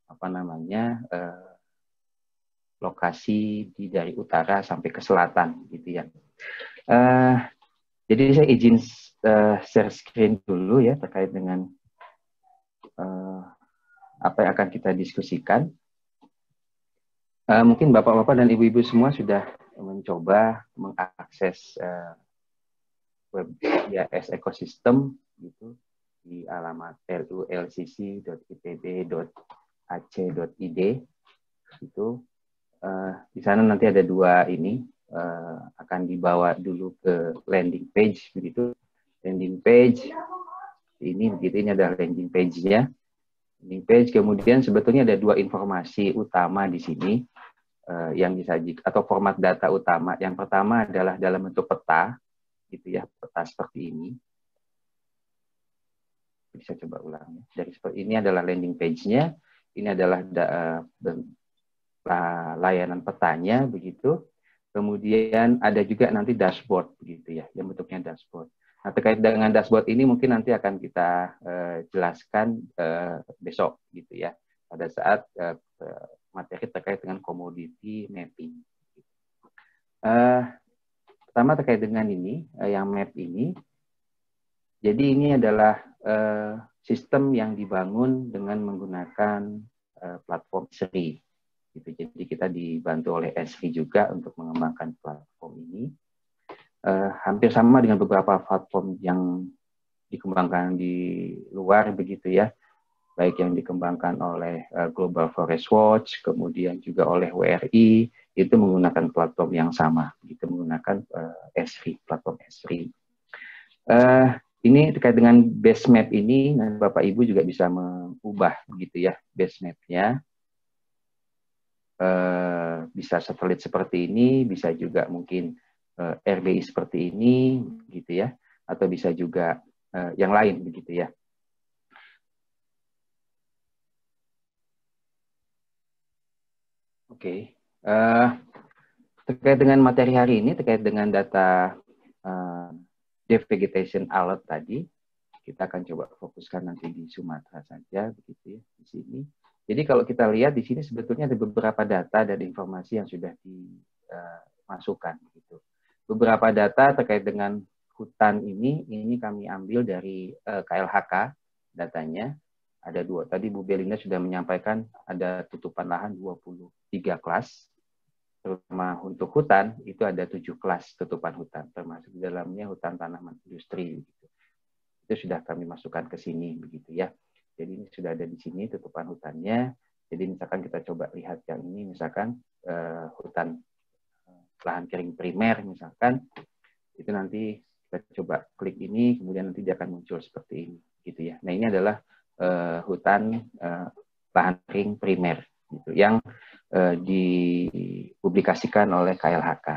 apa namanya lokasi dari utara sampai ke selatan gitu ya. Jadi saya izin share screen dulu ya terkait dengan apa yang akan kita diskusikan. Mungkin bapak-bapak dan ibu-ibu semua sudah mencoba mengakses web IAS ekosistem gitu di alamat lulcc.itb.ac.id itu. Di sana nanti ada dua ini akan dibawa dulu ke landing page begitu. Landing page ini begitu, ini adalah landing page-nya. Landing page, kemudian sebetulnya ada dua informasi utama di sini yang disajikan atau format data utama. Yang pertama adalah dalam bentuk peta gitu ya, peta seperti ini. Bisa coba ulang ya. Dari seperti ini adalah landing page-nya, ini adalah layanan petanya begitu. Kemudian ada juga nanti dashboard begitu ya, yang bentuknya dashboard. Nah, terkait dengan dashboard ini mungkin nanti akan kita jelaskan besok gitu ya, pada saat materi terkait dengan commodity mapping. Pertama terkait dengan ini, yang map ini. Jadi ini adalah sistem yang dibangun dengan menggunakan platform Esri. Gitu. Jadi kita dibantu oleh Esri juga untuk mengembangkan platform ini. Hampir sama dengan beberapa platform yang dikembangkan di luar begitu ya, baik yang dikembangkan oleh Global Forest Watch, kemudian juga oleh WRI, itu menggunakan platform yang sama, gitu, menggunakan Esri, platform Esri. Ini terkait dengan base map ini, dan Bapak Ibu juga bisa mengubah begitu ya base map-nya. Bisa satelit seperti ini, bisa juga mungkin RBI seperti ini, gitu ya, atau bisa juga yang lain begitu ya. Oke, terkait dengan materi hari ini, terkait dengan data Depth Vegetation Alert tadi, kita akan coba fokuskan nanti di Sumatera saja, begitu ya, di sini. Jadi kalau kita lihat di sini sebetulnya ada beberapa data dan informasi yang sudah dimasukkan, gitu. Beberapa data terkait dengan hutan ini kami ambil dari KLHK datanya. Ada dua, tadi Bu Belinda sudah menyampaikan ada tutupan lahan 23 kelas, terutama untuk hutan itu ada 7 kelas tutupan hutan, termasuk di dalamnya hutan tanaman industri. Gitu. Itu sudah kami masukkan ke sini begitu ya. Jadi ini sudah ada di sini tutupan hutannya. Jadi misalkan kita coba lihat yang ini, misalkan hutan lahan kering primer misalkan, itu nanti kita coba klik ini, kemudian nanti dia akan muncul seperti ini, gitu ya. Nah ini adalah hutan lahan kering primer, gitu, yang dipublikasikan oleh KLHK.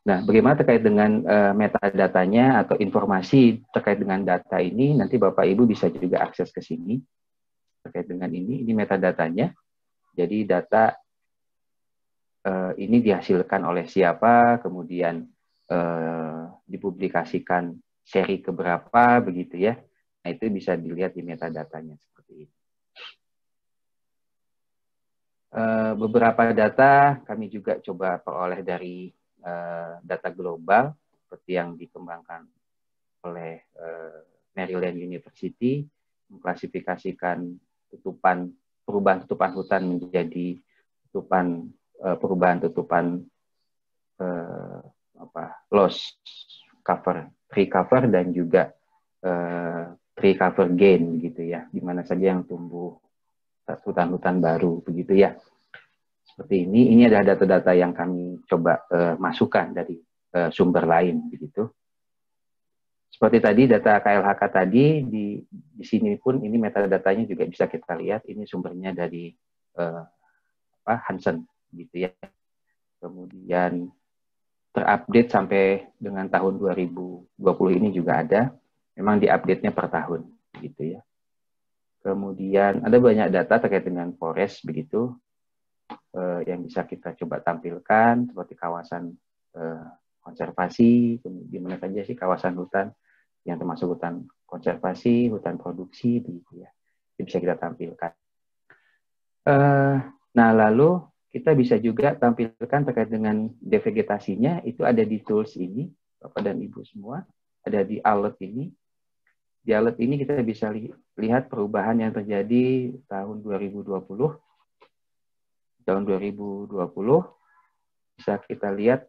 Nah, bagaimana terkait dengan metadatanya atau informasi terkait dengan data ini, nanti Bapak Ibu bisa juga akses ke sini terkait dengan ini metadatanya. Jadi data ini dihasilkan oleh siapa, kemudian dipublikasikan seri keberapa begitu ya. Nah, itu bisa dilihat di metadatanya seperti ini. Beberapa data kami juga coba peroleh dari data global seperti yang dikembangkan oleh Maryland University, mengklasifikasikan perubahan tutupan hutan menjadi perubahan tutupan loss cover, tree cover, dan juga tree cover gain gitu ya, di mana saja yang tumbuh hutan-hutan baru begitu ya. Seperti ini adalah data-data yang kami coba masukkan dari sumber lain begitu. Seperti tadi data KLHK tadi, di sini pun ini metadatanya juga bisa kita lihat, ini sumbernya dari Hansen gitu ya. Kemudian terupdate sampai dengan tahun 2020 ini juga ada, memang diupdate-nya per tahun gitu ya. Kemudian ada banyak data terkait dengan forest begitu, yang bisa kita coba tampilkan, seperti kawasan konservasi, di mana saja sih kawasan hutan yang termasuk hutan konservasi, hutan produksi begitu ya. Itu bisa kita tampilkan. Eh, nah, lalu kita bisa juga tampilkan terkait dengan devegetasinya, itu ada di tools ini, Bapak dan Ibu semua, ada di alert ini. Di alert ini kita bisa lihat perubahan yang terjadi tahun 2020. Tahun 2020 bisa kita lihat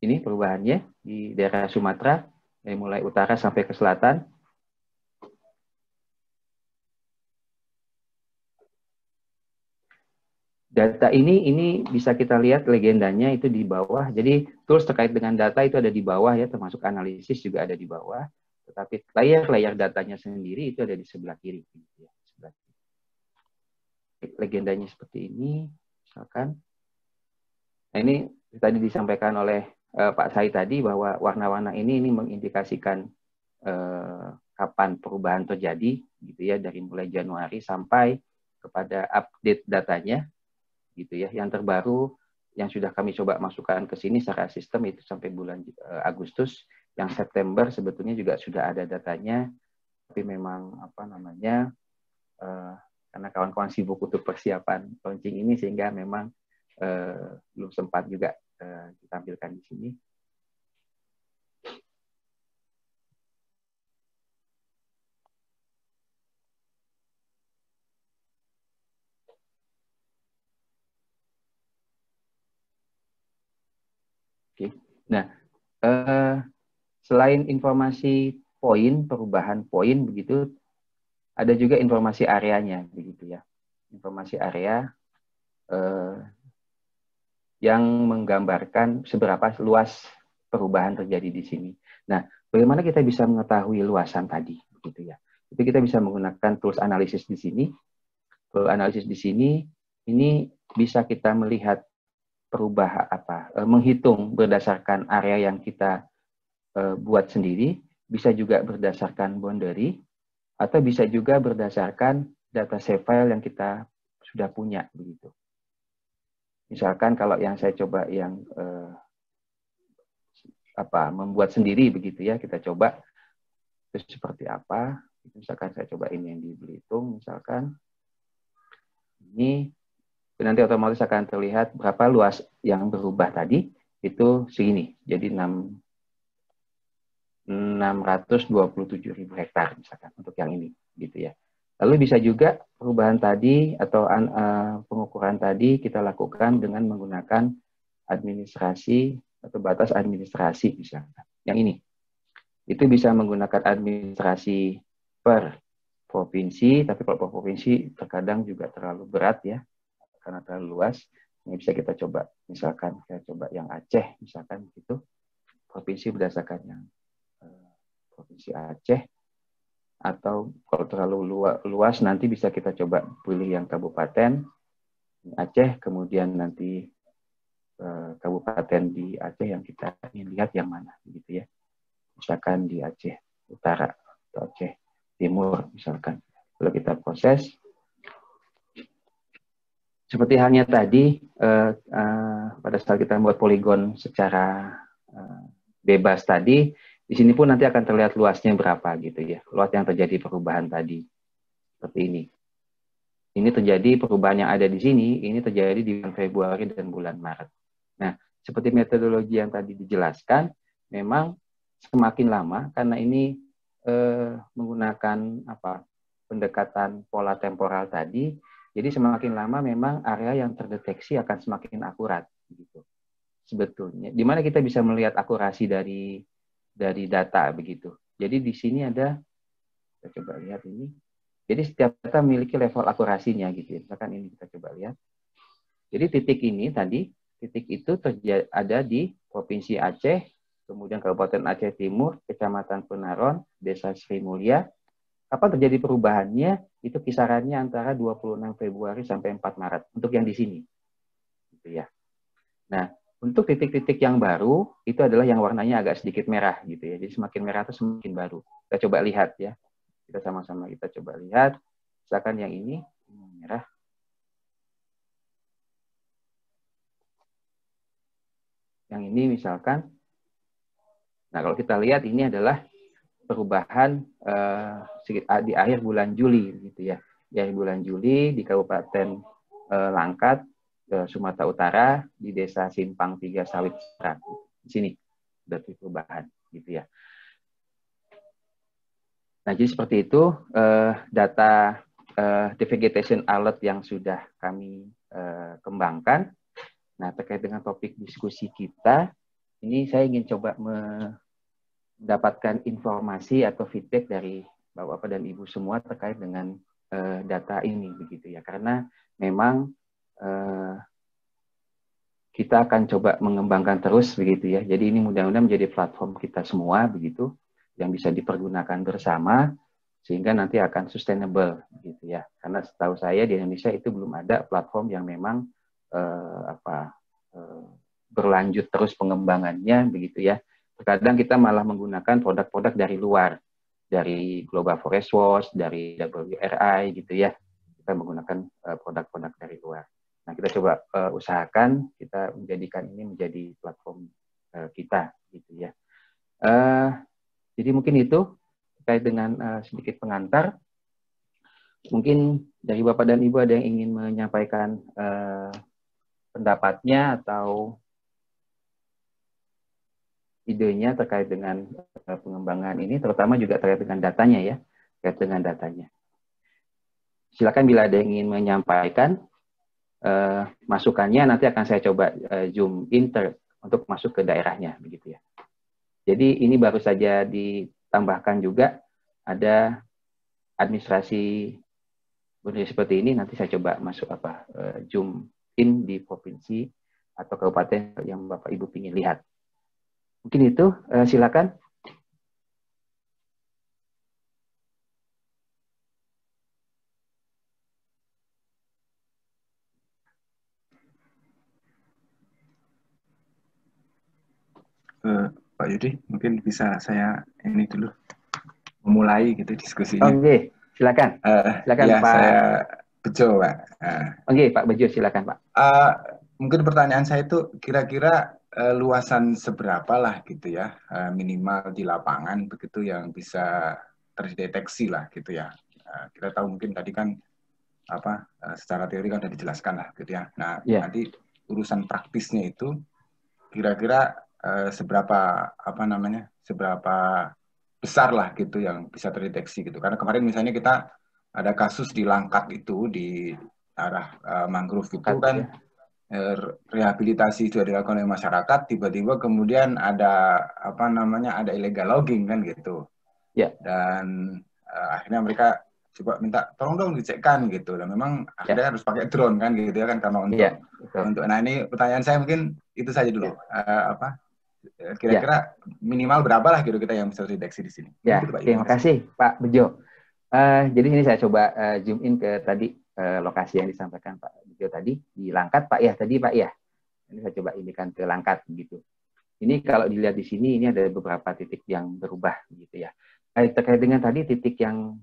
ini perubahannya di daerah Sumatera, dari mulai utara sampai ke selatan. Data ini bisa kita lihat legendanya itu di bawah. Jadi tools terkait dengan data itu ada di bawah ya, termasuk analisis juga ada di bawah. Tetapi layar datanya sendiri itu ada di sebelah kiri. Legendanya seperti ini, misalkan. Nah, ini tadi disampaikan oleh Pak Sai tadi bahwa warna-warna ini mengindikasikan kapan perubahan terjadi, gitu ya, dari mulai Januari sampai kepada update datanya, gitu ya. Yang terbaru yang sudah kami coba masukkan ke sini secara sistem itu sampai bulan Agustus. Yang September sebetulnya juga sudah ada datanya, tapi memang apa namanya karena kawan-kawan sibuk untuk persiapan launching ini sehingga memang belum sempat juga ditampilkan di sini. Oke. Nah, selain informasi poin, perubahan poin begitu, ada juga informasi areanya begitu ya. Informasi area yang menggambarkan seberapa luas perubahan terjadi di sini. Nah, bagaimana kita bisa mengetahui luasan tadi begitu ya. Itu kita bisa menggunakan tools analisis di sini. Tools analisis di sini ini bisa kita melihat perubahan menghitung berdasarkan area yang kita buat sendiri, bisa juga berdasarkan boundary, atau bisa juga berdasarkan data save file yang kita sudah punya begitu. Misalkan kalau yang saya coba yang membuat sendiri begitu ya, kita coba itu seperti apa. Misalkan saya coba ini yang di Belitung, misalkan ini nanti otomatis akan terlihat berapa luas yang berubah tadi, itu segini, jadi 627.000 hektar misalkan untuk yang ini gitu ya. Lalu bisa juga perubahan tadi atau pengukuran tadi kita lakukan dengan menggunakan administrasi atau batas administrasi misalkan. Yang ini itu bisa menggunakan administrasi per provinsi, tapi kalau per provinsi terkadang juga terlalu berat ya karena terlalu luas. Ini bisa kita coba, misalkan kita coba yang Aceh misalkan gitu, provinsi berdasarkan yang Provinsi Aceh, atau kalau terlalu luas nanti bisa kita coba pilih yang kabupaten Aceh, kemudian nanti kabupaten di Aceh yang kita ingin lihat yang mana gitu ya. Misalkan di Aceh Utara atau Aceh Timur misalkan. Kalau kita proses seperti halnya tadi pada saat kita membuat poligon secara bebas tadi, di sini pun nanti akan terlihat luasnya berapa gitu ya, luas yang terjadi perubahan tadi seperti ini. Ini terjadi perubahan yang ada di sini, ini terjadi di bulan Februari dan bulan Maret. Nah, seperti metodologi yang tadi dijelaskan, memang semakin lama karena ini menggunakan pendekatan pola temporal tadi, jadi semakin lama memang area yang terdeteksi akan semakin akurat gitu. Sebetulnya, di mana kita bisa melihat akurasi dari data begitu. Jadi di sini ada, kita coba lihat ini. Jadi setiap data memiliki level akurasinya gitu ya. Misalkan ini kita coba lihat. Jadi titik ini tadi, titik itu ada di Provinsi Aceh, kemudian Kabupaten Aceh Timur, Kecamatan Penaron, Desa Sri Mulia. Kapan terjadi perubahannya? Itu kisarannya antara 26 Februari sampai 4 Maret untuk yang di sini. Gitu ya. Nah, untuk titik-titik yang baru itu adalah yang warnanya agak sedikit merah gitu ya. Jadi semakin merah itu semakin baru. Kita coba lihat ya. Kita sama-sama kita coba lihat. Misalkan yang ini merah. Yang ini misalkan. Nah, kalau kita lihat ini adalah perubahan di akhir bulan Juli gitu ya. Di akhir bulan Juli di Kabupaten Langkat, Sumatera Utara, di Desa Simpang 3 Sawit di sini sudah perubahan gitu ya. Nah, jadi seperti itu data devegetation alert yang sudah kami kembangkan. Nah, terkait dengan topik diskusi kita, ini saya ingin coba mendapatkan informasi atau feedback dari Bapak-Bapak dan Ibu semua terkait dengan data ini begitu ya. Karena memang kita akan coba mengembangkan terus begitu ya. Jadi ini mudah-mudahan menjadi platform kita semua begitu yang bisa dipergunakan bersama sehingga nanti akan sustainable gitu ya. Karena setahu saya di Indonesia itu belum ada platform yang memang berlanjut terus pengembangannya begitu ya. Terkadang kita malah menggunakan produk-produk dari luar, dari Global Forest Watch, dari WRI gitu ya. Kita menggunakan produk-produk dari luar. Nah, kita coba usahakan kita menjadikan ini menjadi platform kita gitu ya. Jadi mungkin itu terkait dengan sedikit pengantar. Mungkin dari Bapak dan Ibu ada yang ingin menyampaikan pendapatnya atau idenya terkait dengan pengembangan ini, terutama juga terkait dengan datanya ya, terkait dengan datanya. Silakan bila ada yang ingin menyampaikan masukannya, nanti akan saya coba zoom in untuk masuk ke daerahnya, begitu ya. Jadi ini baru saja ditambahkan juga ada administrasi seperti ini, nanti saya coba masuk zoom in di provinsi atau kabupaten yang Bapak Ibu ingin lihat. Mungkin itu, silakan. Pak Yudi, mungkin bisa saya ini dulu memulai gitu diskusinya. Oke, silakan. Silakan ya, Pak. Saya Bejo, Pak. Oke, Pak Bejo, silakan Pak. Mungkin pertanyaan saya itu kira-kira luasan seberapa lah gitu ya, minimal di lapangan begitu yang bisa terdeteksi lah gitu ya. Kita tahu mungkin tadi kan secara teori kan sudah dijelaskan lah gitu ya. Nah, nanti urusan praktisnya itu kira-kira seberapa seberapa besar lah gitu yang bisa terdeteksi gitu. Karena kemarin misalnya kita ada kasus di Langkat itu di arah mangrove itu kan rehabilitasi itu dilakukan oleh masyarakat, tiba-tiba kemudian ada ada illegal logging kan gitu. Dan akhirnya mereka coba minta tolong dong dicekkan gitu. Dan memang akhirnya harus pakai drone kan gitu ya kan, karena untuk nah ini pertanyaan saya mungkin itu saja dulu. Kira-kira minimal berapa lah gitu kita yang bisa deteksi di sini. Ya, terima kasih Pak Bejo. Jadi ini saya coba zoom in ke tadi lokasi yang disampaikan Pak Bejo tadi di Langkat Pak ya tadi Pak ya. Ini saya coba indikan ke Langkat gitu. Ini kalau dilihat di sini ini ada beberapa titik yang berubah gitu ya. Terkait dengan tadi titik yang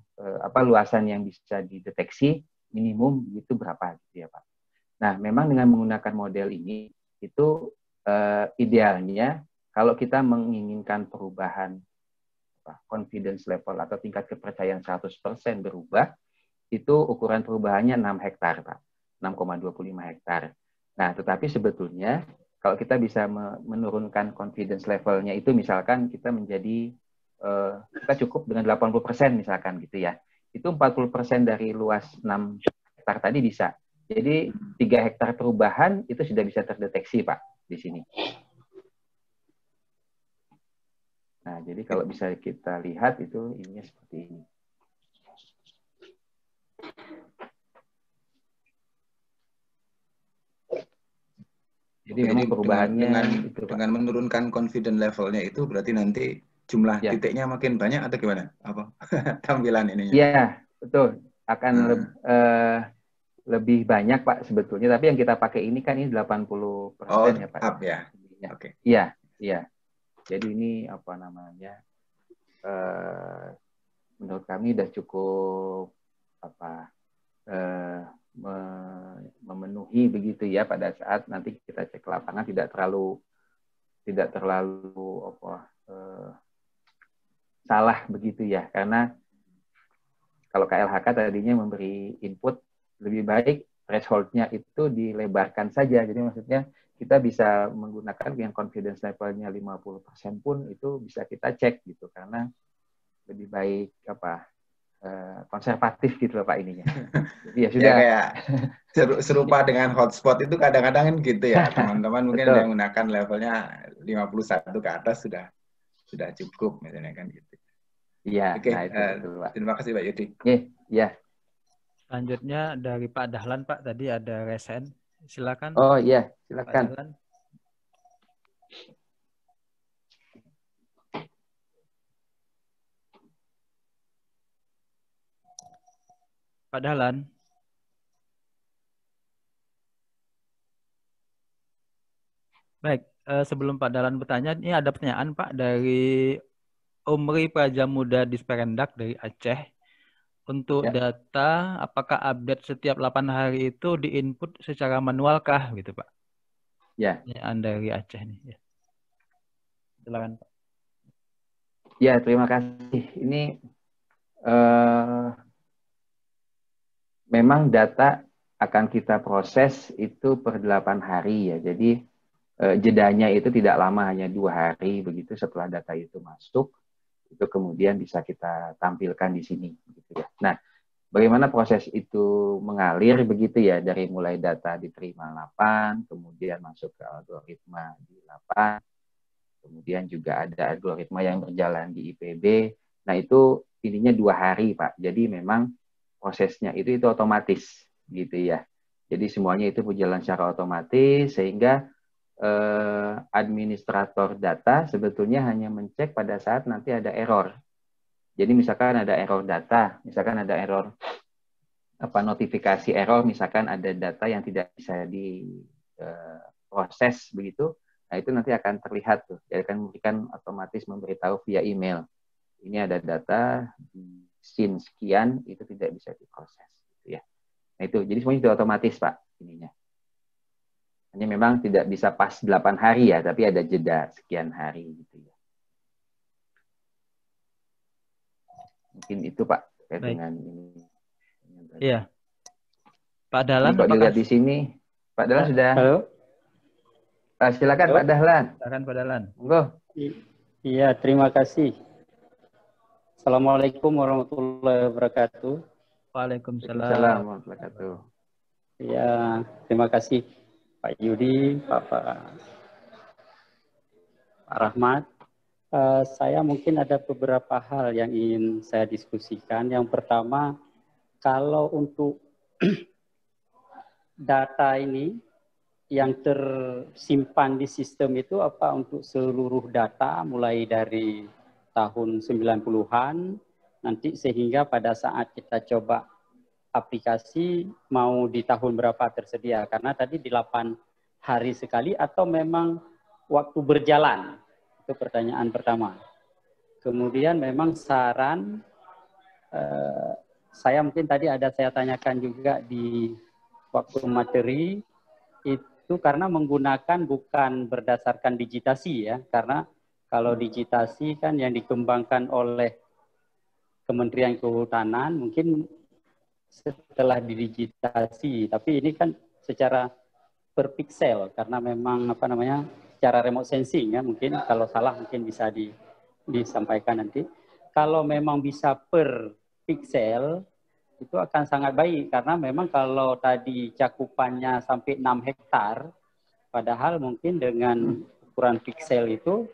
luasan yang bisa dideteksi minimum itu berapa gitu ya Pak. Nah, memang dengan menggunakan model ini itu idealnya kalau kita menginginkan perubahan confidence level atau tingkat kepercayaan 100% berubah, itu ukuran perubahannya 6 hektar, Pak. 6,25 hektar. Nah, tetapi sebetulnya kalau kita bisa menurunkan confidence levelnya itu misalkan kita menjadi kita cukup dengan 80% misalkan gitu ya. Itu 40% dari luas 6 hektar tadi bisa. Jadi 3 hektar perubahan itu sudah bisa terdeteksi, Pak, di sini. Nah, jadi kalau bisa kita lihat itu ininya seperti ini. Jadi memang perubahannya dengan menurunkan confidence levelnya itu berarti nanti jumlah titiknya makin banyak atau gimana? Apa tampilan ininya? Iya, betul. Akan lebih banyak Pak sebetulnya, tapi yang kita pakai ini kan ini 80% ya Pak. Up ya. Oke. Iya, iya. Jadi ini menurut kami sudah cukup memenuhi begitu ya pada saat nanti kita cek lapangan tidak terlalu salah begitu ya, karena kalau KLHK tadinya memberi input, lebih baik threshold-nya itu dilebarkan saja. Jadi maksudnya kita bisa menggunakan yang confidence level-nya 50% pun itu bisa kita cek gitu, karena lebih baik konservatif gitu loh Pak ininya. Jadi ya sudah. Ya kayak serupa dengan hotspot itu kadang-kadang kan gitu ya, teman-teman mungkin ada yang menggunakan levelnya 51 ke atas sudah cukup misalnya kan gitu. Iya, Oke, nah itu betul Pak. terima kasih Pak Yudi. Iya. Selanjutnya dari Pak Dahlan Pak, tadi ada resen. Silakan. Oh iya, silakan. Pak Dahlan. Pak Dahlan. Baik, sebelum Pak Dahlan bertanya, ini ada pertanyaan Pak dari Umri Prajamuda Disperendak dari Aceh. Untuk data, apakah update setiap 8 hari itu di-input secara manual kah? Gitu Pak. Ya. Pertanyaan dari Aceh nih. Ya. Silakan Pak. Ya, terima kasih. Ini memang data akan kita proses itu per 8 hari ya. Jadi jedanya itu tidak lama, hanya 2 hari begitu setelah data itu masuk. Itu kemudian bisa kita tampilkan di sini. Gitu ya. Nah, bagaimana proses itu mengalir begitu ya, dari mulai data diterima lapan, kemudian masuk ke algoritma di lapan, kemudian juga ada algoritma yang berjalan di IPB. Nah itu ininya 2 hari Pak. Jadi memang prosesnya itu otomatis gitu ya. Jadi semuanya itu berjalan secara otomatis sehingga administrator data sebetulnya hanya mencek pada saat nanti ada error. Jadi misalkan ada error data, misalkan ada error notifikasi error, misalkan ada data yang tidak bisa diproses begitu, nah itu nanti akan terlihat tuh, dia akan memberikan otomatis memberitahu via email. Ini ada data di scene sekian itu tidak bisa diproses, gitu ya. Nah itu, jadi semuanya sudah otomatis Pak ininya. Hanya memang tidak bisa pas 8 hari ya, tapi ada jeda sekian hari gitu ya. Mungkin itu Pak terkait dengan ini. Iya. Pak Dahlan, kalau dilihat di sini, Pak Dahlan sudah. Halo. Silakan Pak Dahlan. Silakan Pak Dahlan. Monggo. Iya, terima kasih. Assalamualaikum warahmatullahi wabarakatuh. Waalaikumsalam warahmatullahi wabarakatuh. Ya, terima kasih Pak Yudi, Pak Rahmat. Saya mungkin ada beberapa hal yang ingin saya diskusikan. Yang pertama, kalau untuk data ini yang tersimpan di sistem itu apa untuk seluruh data mulai dari tahun 90-an nanti sehingga pada saat kita coba aplikasi mau di tahun berapa tersedia, karena tadi di 8 hari sekali atau memang waktu berjalan, itu pertanyaan pertama. Kemudian memang saran saya mungkin tadi ada saya tanyakan juga di waktu materi itu karena menggunakan bukan berdasarkan digitasi ya, karena kalau digitasi kan yang dikembangkan oleh Kementerian Kehutanan mungkin setelah didigitasi, tapi ini kan secara per pixel karena memang apa namanya secara remote sensing ya, mungkin kalau salah mungkin bisa disampaikan nanti. Kalau memang bisa per pixel itu akan sangat baik karena memang kalau tadi cakupannya sampai 6 hektar, padahal mungkin dengan ukuran pixel itu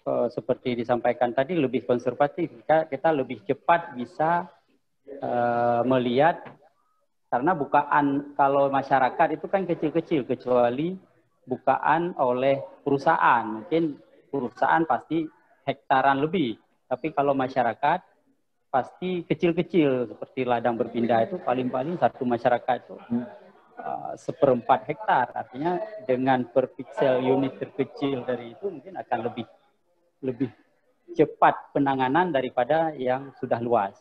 seperti disampaikan tadi lebih konservatif, kita lebih cepat bisa melihat, karena bukaan kalau masyarakat itu kan kecil-kecil kecuali bukaan oleh perusahaan, mungkin perusahaan pasti hektaran lebih, tapi kalau masyarakat pasti kecil-kecil seperti ladang berpindah itu paling-paling satu masyarakat itu 1/4 hektar, artinya dengan per pixel unit terkecil dari itu mungkin akan lebih cepat penanganan daripada yang sudah luas.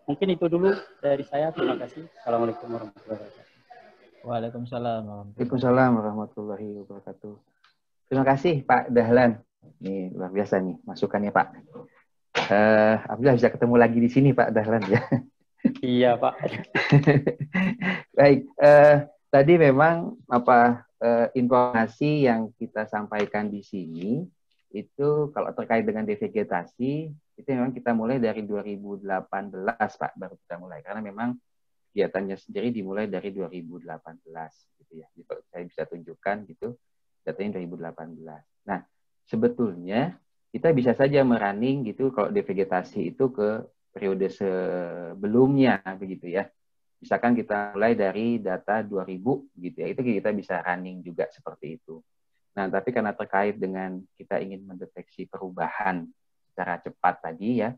Mungkin itu dulu dari saya. Terima kasih. Assalamualaikum warahmatullahi wabarakatuh. Waalaikumsalam. Waalaikumsalam warahmatullahi wabarakatuh. Terima kasih Pak Dahlan. Ini luar biasa nih masukannya Pak. Alhamdulillah bisa ketemu lagi di sini Pak Dahlan ya. Iya Pak. Baik, tadi memang informasi yang kita sampaikan di sini itu kalau terkait dengan devegetasi itu memang kita mulai dari 2018 Pak, baru kita mulai karena memang kegiatannya sendiri dimulai dari 2018 gitu ya. Jadi kalau saya bisa tunjukkan gitu datanya 2018. Nah, sebetulnya kita bisa saja merunning gitu kalau devegetasi itu ke periode sebelumnya begitu ya. Misalkan kita mulai dari data 2000 gitu ya. Itu kita bisa running juga seperti itu. Nah, tapi karena terkait dengan kita ingin mendeteksi perubahan secara cepat tadi ya,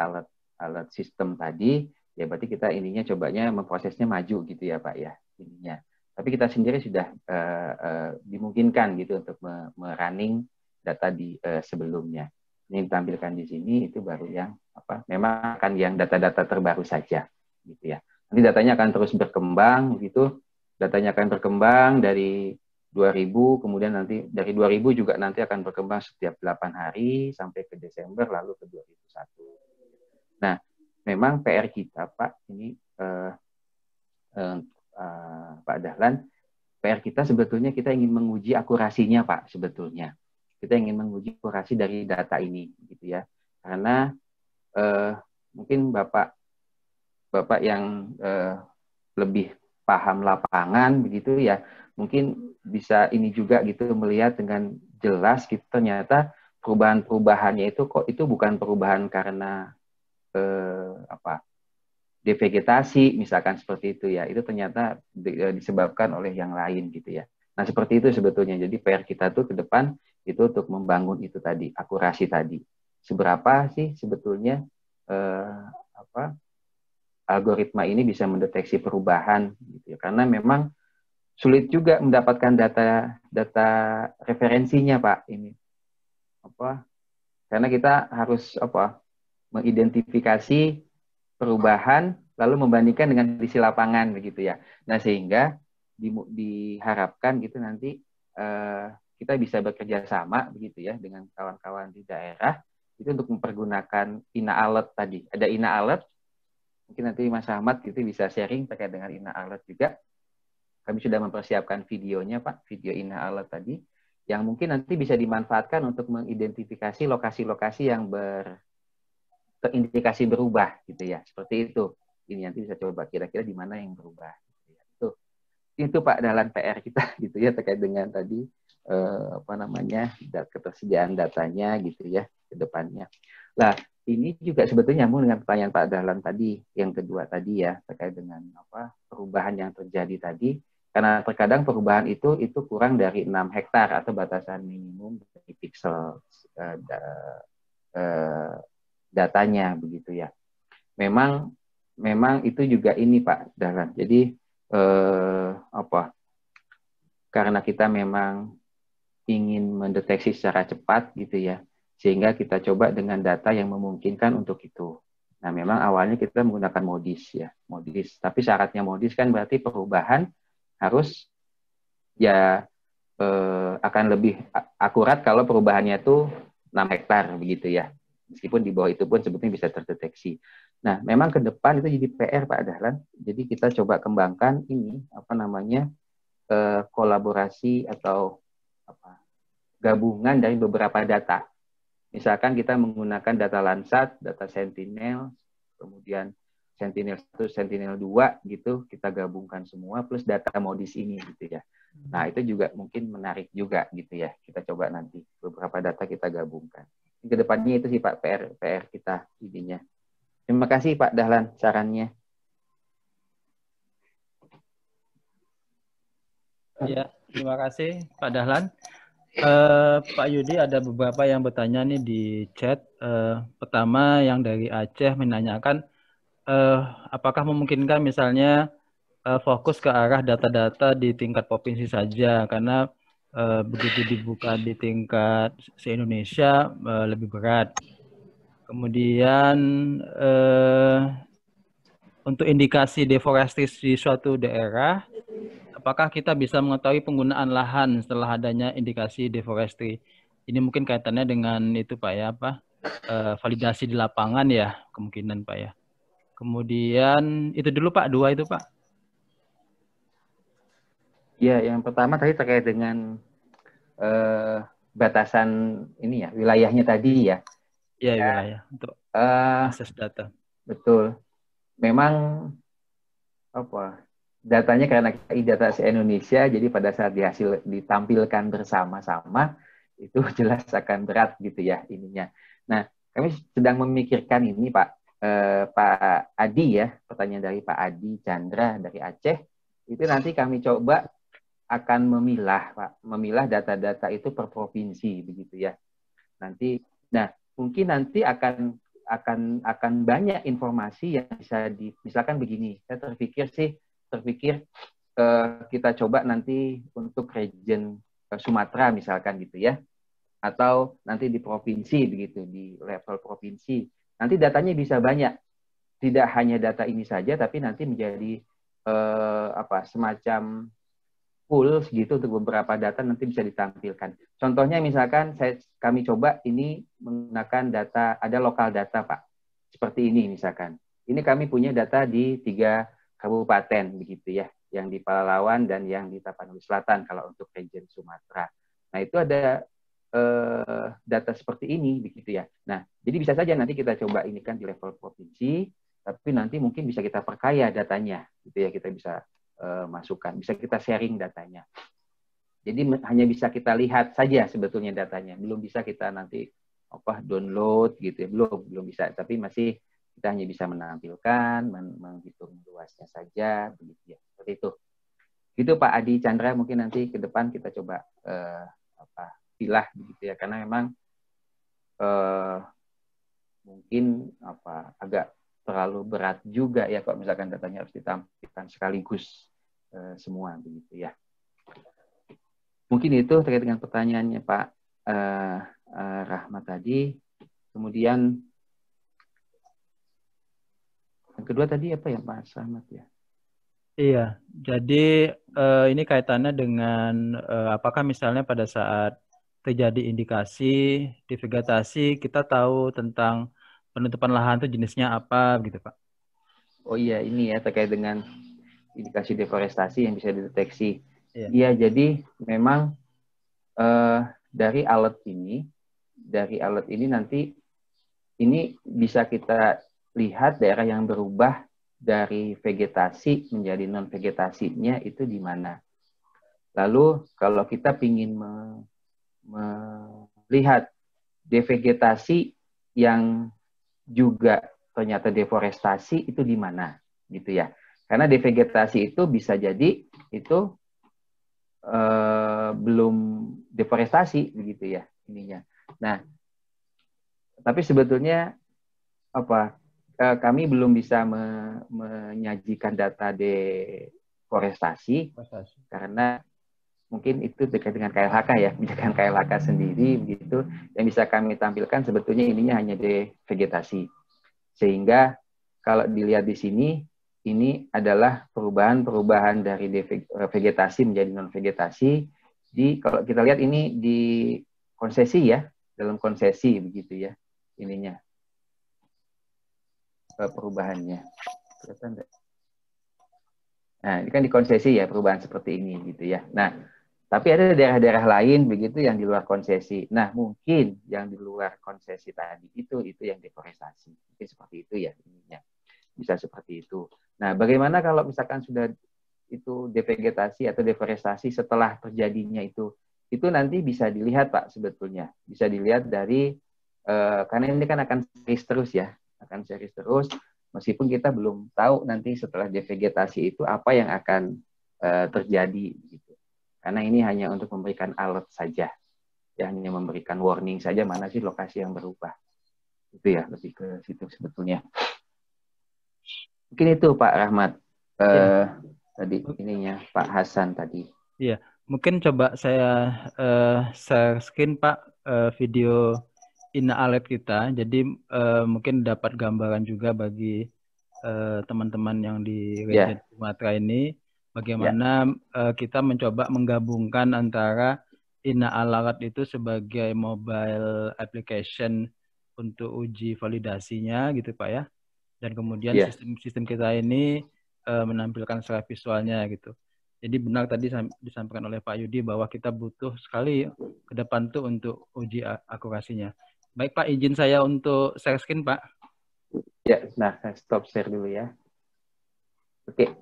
alat sistem tadi, ya berarti kita ininya cobanya memprosesnya maju gitu ya Pak ya, ininya. Tapi kita sendiri sudah dimungkinkan gitu untuk merunning data di sebelumnya. Ini ditampilkan di sini itu baru yang memang akan yang data-data terbaru saja gitu ya. Nanti datanya akan terus berkembang gitu. Datanya akan berkembang dari 2000, kemudian nanti dari 2000 juga nanti akan berkembang setiap 8 hari sampai ke Desember, lalu ke 2001. Nah, memang PR kita, Pak, ini Pak Dahlan, PR kita sebetulnya kita ingin menguji akurasinya, Pak, sebetulnya. Kita ingin menguji akurasi dari data ini, gitu ya. Karena mungkin Bapak yang lebih paham lapangan, begitu ya, mungkin bisa ini juga gitu melihat dengan jelas gitu ternyata perubahan-perubahannya itu kok itu bukan perubahan karena devegetasi misalkan seperti itu ya, itu ternyata disebabkan oleh yang lain gitu ya. Nah seperti itu sebetulnya, jadi PR kita tuh ke depan itu untuk membangun itu tadi, akurasi tadi. Seberapa sih sebetulnya algoritma ini bisa mendeteksi perubahan gitu ya, karena memang sulit juga mendapatkan data referensinya Pak ini karena kita harus mengidentifikasi perubahan lalu membandingkan dengan kondisi lapangan begitu ya. Nah sehingga diharapkan gitu nanti kita bisa bekerja sama begitu ya dengan kawan-kawan di daerah itu untuk mempergunakan INA Alert tadi. Ada INA Alert, mungkin nanti Mas Ahmad gitu bisa sharing terkait dengan INA Alert juga. Kami sudah mempersiapkan videonya Pak, video INA Alert tadi, yang mungkin nanti bisa dimanfaatkan untuk mengidentifikasi lokasi-lokasi yang terindikasi berubah gitu ya, seperti itu. Ini nanti bisa coba kira-kira di mana yang berubah. Gitu ya. Itu Pak Dahlan PR kita gitu ya terkait dengan tadi ketersediaan datanya gitu ya ke depannya. Lah ini juga sebetulnya nyambung dengan pertanyaan Pak Dahlan tadi yang kedua tadi ya terkait dengan perubahan yang terjadi tadi. Karena terkadang perubahan itu kurang dari 6 hektar atau batasan minimum dari pixel datanya begitu ya. Memang itu juga ini Pak Dahlan. Jadi karena kita memang ingin mendeteksi secara cepat gitu ya, sehingga kita coba dengan data yang memungkinkan untuk itu. Nah memang awalnya kita menggunakan MODIS ya, MODIS. Tapi syaratnya MODIS kan berarti perubahan harus ya akan lebih akurat kalau perubahannya itu 6 hektar begitu ya. Meskipun di bawah itu pun sebetulnya bisa terdeteksi. Nah, memang ke depan itu jadi PR Pak Dahlan. Jadi kita coba kembangkan ini kolaborasi atau gabungan dari beberapa data. Misalkan kita menggunakan data Landsat, data Sentinel, kemudian Sentinel-1, Sentinel-2 gitu, kita gabungkan semua plus data MODIS ini gitu ya. Nah, itu juga mungkin menarik juga gitu ya. Kita coba nanti beberapa data kita gabungkan. Kedepannya itu sih Pak PR kita intinya. Terima kasih Pak Dahlan sarannya. Ya, terima kasih Pak Dahlan. Pak Yudi ada beberapa yang bertanya nih di chat. Pertama yang dari Aceh menanyakan apakah memungkinkan misalnya fokus ke arah data-data di tingkat provinsi saja, karena begitu dibuka di tingkat se-Indonesia lebih berat. Kemudian untuk indikasi deforestasi di suatu daerah, apakah kita bisa mengetahui penggunaan lahan setelah adanya indikasi deforestasi? Ini mungkin kaitannya dengan itu Pak ya, validasi di lapangan ya, kemungkinan Pak ya. Kemudian itu dulu Pak, 2 itu Pak. Ya, yang pertama tadi terkait dengan batasan ini ya, wilayahnya tadi ya. Ya, wilayah untuk akses data. Betul. Memang apa? Datanya karena data se-Indonesia, jadi pada saat ditampilkan bersama-sama itu jelas akan berat gitu ya ininya. Nah, kami sedang memikirkan ini Pak Adi ya, pertanyaan dari Pak Adi Chandra dari Aceh. Itu nanti kami coba akan memilah data-data itu per provinsi begitu ya. Nanti, nah mungkin nanti akan banyak informasi yang bisa misalkan begini. Saya terpikir kita coba nanti untuk region Sumatera misalkan gitu ya, atau nanti di provinsi begitu, di level provinsi. Nanti datanya bisa banyak, tidak hanya data ini saja, tapi nanti menjadi semacam pool gitu untuk beberapa data nanti bisa ditampilkan. Contohnya misalkan kami coba ini menggunakan data, ada lokal data Pak, seperti ini misalkan. Ini kami punya data di 3 kabupaten begitu ya, yang di Pelalawan dan yang di Tapanuli Selatan kalau untuk region Sumatera. Nah itu ada data seperti ini begitu ya. Nah jadi bisa saja nanti kita coba ini kan di level provinsi, tapi nanti mungkin bisa kita perkaya datanya gitu ya, kita bisa masukkan, bisa kita sharing datanya. Jadi hanya bisa kita lihat saja sebetulnya datanya, belum bisa kita nanti download gitu ya, belum bisa, tapi masih kita hanya bisa menampilkan, menghitung luasnya saja begitu ya, seperti itu. Gitu Pak Adi Chandra, mungkin nanti ke depan kita coba pilah begitu ya, karena memang mungkin agak terlalu berat juga ya kalau misalkan datanya harus ditampilkan sekaligus semua begitu ya. Mungkin itu terkait dengan pertanyaannya Pak Rahmat tadi. Kemudian yang kedua tadi apa ya Pak Rahmat ya? Iya, jadi ini kaitannya dengan apakah misalnya pada saat terjadi indikasi di vegetasi kita tahu tentang penutupan lahan itu jenisnya apa gitu Pak? Oh iya, ini ya terkait dengan indikasi deforestasi yang bisa dideteksi. Iya, jadi memang dari alat ini nanti ini bisa kita lihat daerah yang berubah dari vegetasi menjadi non vegetasinya itu di mana. Lalu kalau kita ingin melihat devegetasi yang juga ternyata deforestasi itu di mana gitu ya. Karena devegetasi itu bisa jadi itu belum deforestasi begitu ya ininya. Nah, tapi sebetulnya kami belum bisa menyajikan data deforestasi karena mungkin itu dekat dengan KLHK ya, dengan KLHK sendiri begitu, yang bisa kami tampilkan sebetulnya ininya hanya devegetasi. Sehingga kalau dilihat di sini, ini adalah perubahan dari vegetasi menjadi non vegetasi. Kalau kita lihat ini di konsesi ya, dalam konsesi begitu ya, ininya perubahannya. Nah, ini kan di konsesi ya perubahan seperti ini gitu ya. Nah, tapi ada daerah-daerah lain begitu yang di luar konsesi. Nah, mungkin yang di luar konsesi tadi itu yang deforestasi. Mungkin seperti itu ya ininya. Bisa seperti itu. Nah, bagaimana kalau misalkan sudah itu devegetasi atau deforestasi setelah terjadinya itu nanti bisa dilihat Pak sebetulnya. Bisa dilihat dari karena ini kan akan series terus ya, akan series terus. Meskipun kita belum tahu nanti setelah devegetasi itu apa yang akan terjadi gitu. Karena ini hanya untuk memberikan alert saja. Ya, hanya memberikan warning saja mana sih lokasi yang berubah. Itu ya, lebih ke situ sebetulnya. Mungkin itu Pak Rahmat. Tadi ininya Pak Hasan tadi. Iya, mungkin coba saya share screen Pak video Inna Alert kita. Jadi mungkin dapat gambaran juga bagi teman-teman yang di region Sumatera ini bagaimana kita mencoba menggabungkan antara Inna Alert itu sebagai mobile application untuk uji validasinya gitu Pak ya. Dan kemudian Iya. sistem kita ini menampilkan slide visualnya gitu. Jadi benar tadi disampaikan oleh Pak Yudi bahwa kita butuh sekali ke depan tuh untuk uji akurasinya. Baik Pak, izin saya untuk share screen Pak. Ya, nah saya stop share dulu ya. Oke.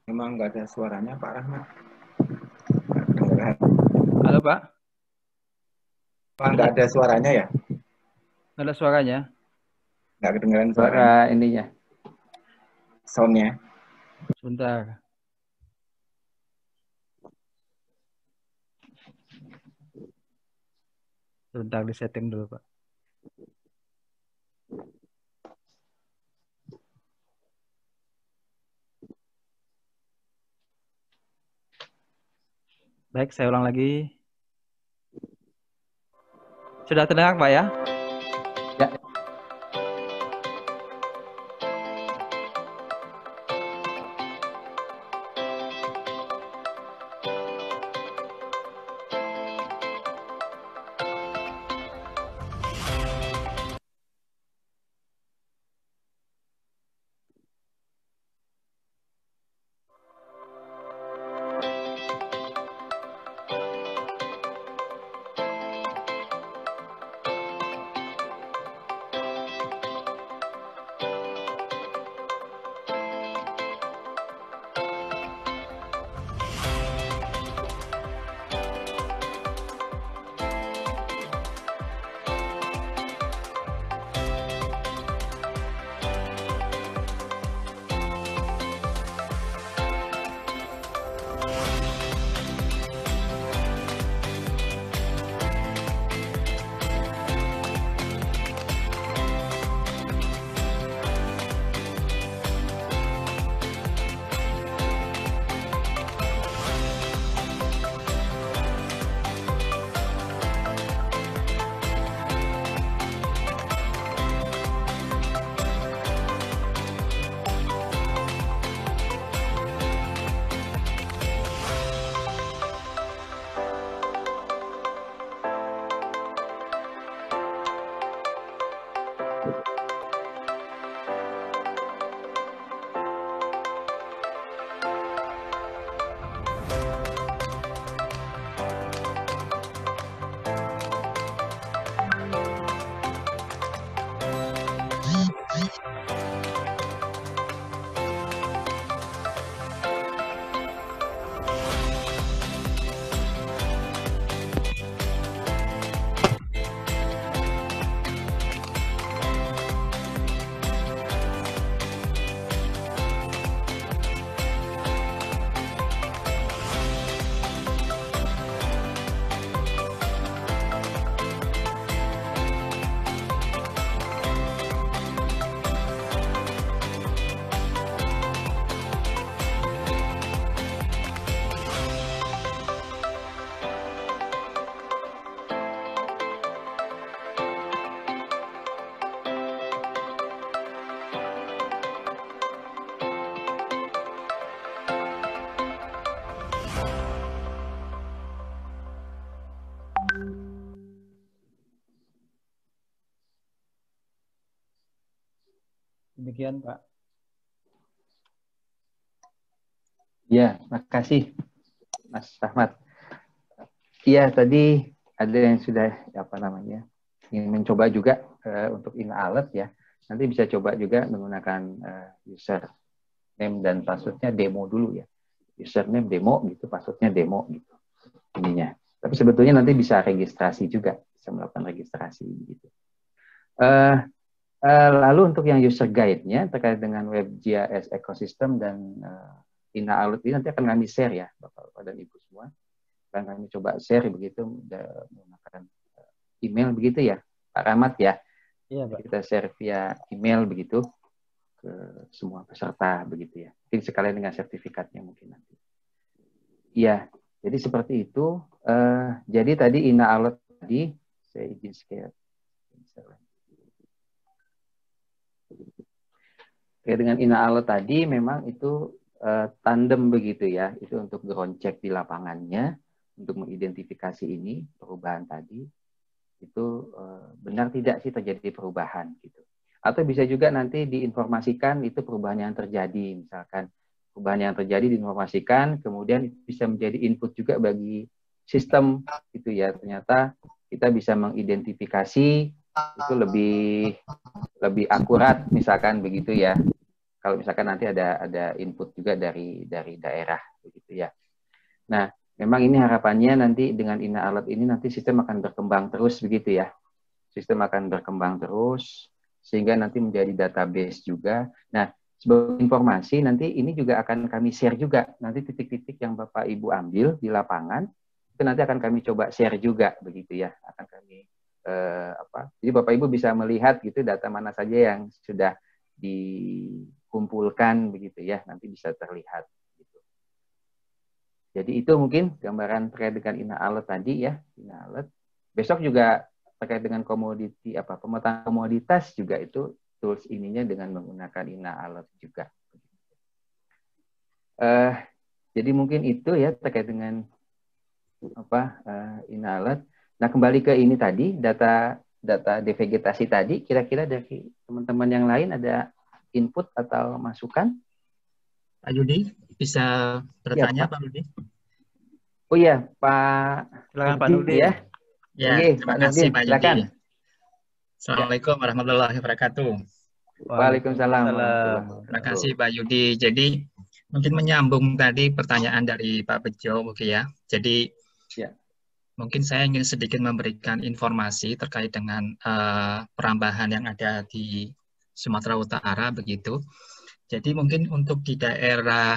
Memang nggak ada suaranya Pak Rahmat. Halo Pak. Pak, nggak ada suaranya ya? Nggak ada suaranya? Nggak kedengeran Suara suaranya. ininya. Soundnya. Sebentar. Sebentar di setting dulu Pak. Baik, saya ulang lagi. Sudah terdengar Pak ya? Ya. Demikian Pak. Ya, makasih Mas Rahmat. Iya, tadi ada yang sudah ingin mencoba juga untuk in alert ya. Nanti bisa coba juga menggunakan user name dan passwordnya demo dulu ya. Username demo gitu, passwordnya demo gitu ininya. Tapi sebetulnya nanti bisa registrasi juga, bisa melakukan registrasi gitu. Lalu untuk yang user guide-nya terkait dengan WebGIS ecosystem dan Ina Alert ini nanti akan kami share ya, Bapak-Bapak dan Ibu semua. Akan kami coba share begitu menggunakan email begitu ya, Pak Rahmat ya. Iya, Pak. Kita share via email begitu ke semua peserta begitu ya. Mungkin sekalian dengan sertifikatnya mungkin nanti. Iya, jadi seperti itu. Jadi tadi Ina Alert tadi saya izin share. Kayak dengan Ina Alert tadi memang itu tandem begitu ya, itu untuk ground check di lapangannya, untuk mengidentifikasi ini perubahan tadi, itu benar tidak sih terjadi perubahan gitu. Atau bisa juga nanti diinformasikan itu perubahan yang terjadi, misalkan perubahan yang terjadi diinformasikan, kemudian bisa menjadi input juga bagi sistem gitu ya, ternyata kita bisa mengidentifikasi itu lebih akurat misalkan begitu ya. Kalau misalkan nanti ada input juga dari daerah begitu ya. Nah, memang ini harapannya nanti dengan Ina Alert ini nanti sistem akan berkembang terus begitu ya. Sistem akan berkembang terus sehingga nanti menjadi database juga. Nah, sebagai informasi nanti ini juga akan kami share juga. Nanti titik-titik yang Bapak Ibu ambil di lapangan itu nanti akan kami coba share juga begitu ya. Akan kami jadi Bapak Ibu bisa melihat gitu data mana saja yang sudah dikumpulkan begitu ya, nanti bisa terlihat gitu. Jadi itu mungkin gambaran terkait dengan Ina Alert tadi ya, Ina Alert. Besok juga terkait dengan komoditi pemetaan komoditas juga itu tools ininya dengan menggunakan Ina Alert juga. Jadi mungkin itu ya terkait dengan Ina Alert. Nah, kembali ke ini tadi, data devegetasi tadi, kira-kira dari teman-teman yang lain ada input atau masukan? Pak Yudi, bisa bertanya ya, Pak Yudi? Oh iya, Pak. Silakan Pak Nurdin. Ya, Oke, terima Pak kasih Nurdin, Pak silakan. Yudi. Assalamualaikum warahmatullahi wabarakatuh. Waalaikumsalam. Terima kasih Pak Yudi. Jadi mungkin menyambung tadi pertanyaan dari Pak Bejo mungkin ya. Jadi ya. Mungkin saya ingin sedikit memberikan informasi terkait dengan perambahan yang ada di Sumatera Utara begitu. Jadi mungkin untuk di daerah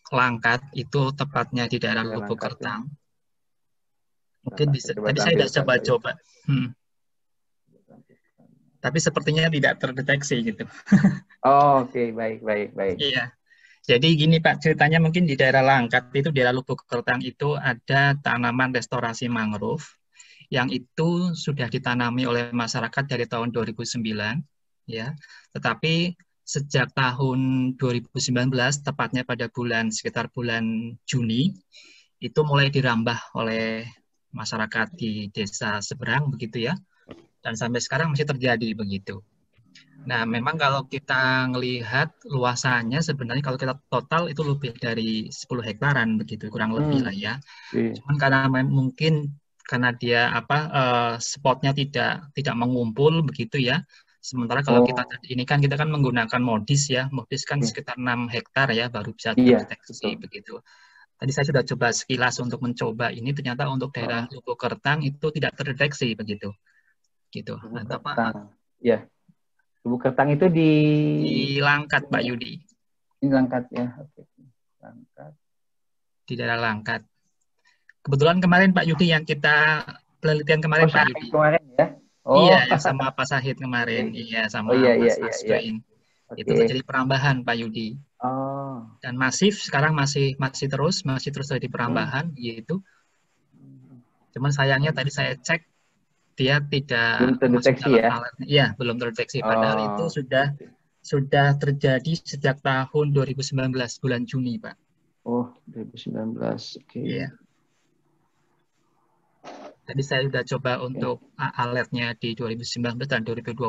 Langkat itu tepatnya di daerah Lubuk Kertang. Ya. Mungkin bisa. Tadi saya sudah coba-coba. Tapi sepertinya tidak terdeteksi gitu. Oh, oke, baik. Iya. Jadi gini Pak, ceritanya mungkin di daerah Langkat itu, daerah Lubuk Kertang itu ada tanaman restorasi mangrove yang itu sudah ditanami oleh masyarakat dari tahun 2009 ya. Tetapi sejak tahun 2019 tepatnya pada sekitar bulan Juni itu mulai dirambah oleh masyarakat di desa seberang begitu ya. Dan sampai sekarang masih terjadi begitu. Nah, memang kalau kita melihat luasannya sebenarnya kalau kita total itu lebih dari 10 hektaran begitu, kurang lebih lah ya. Cuman karena mungkin karena dia spotnya tidak mengumpul begitu ya. Sementara kalau kita ini kan kita kan menggunakan modis ya. Modis kan sekitar 6 hektar ya baru bisa terdeteksi begitu. Tadi saya sudah coba sekilas untuk mencoba ini, ternyata untuk daerah Lubuk Kertang itu tidak terdeteksi begitu. Gitu. Nah, ya. Lubuk Kertang itu di Langkat, Pak Yudi. Di Langkat ya. Oke. Langkat. Di daerah Langkat. Kebetulan kemarin Pak Yudi yang kita penelitian kemarin Pak Yudi. Kemarin ya. Iya, yang sama Pak Sahid kemarin. Iya, sama Mas Aswin. Itu terjadi perambahan Pak Yudi. Dan sekarang masih terus terjadi perambahan gitu. Cuman sayangnya tadi saya cek dia tidak terdeteksi ya. Iya, belum terdeteksi. Padahal itu sudah terjadi sejak tahun 2019 bulan Juni, Pak. Oh, 2019. Oke. Iya. Tadi saya sudah coba untuk alertnya di 2019 dan 2020,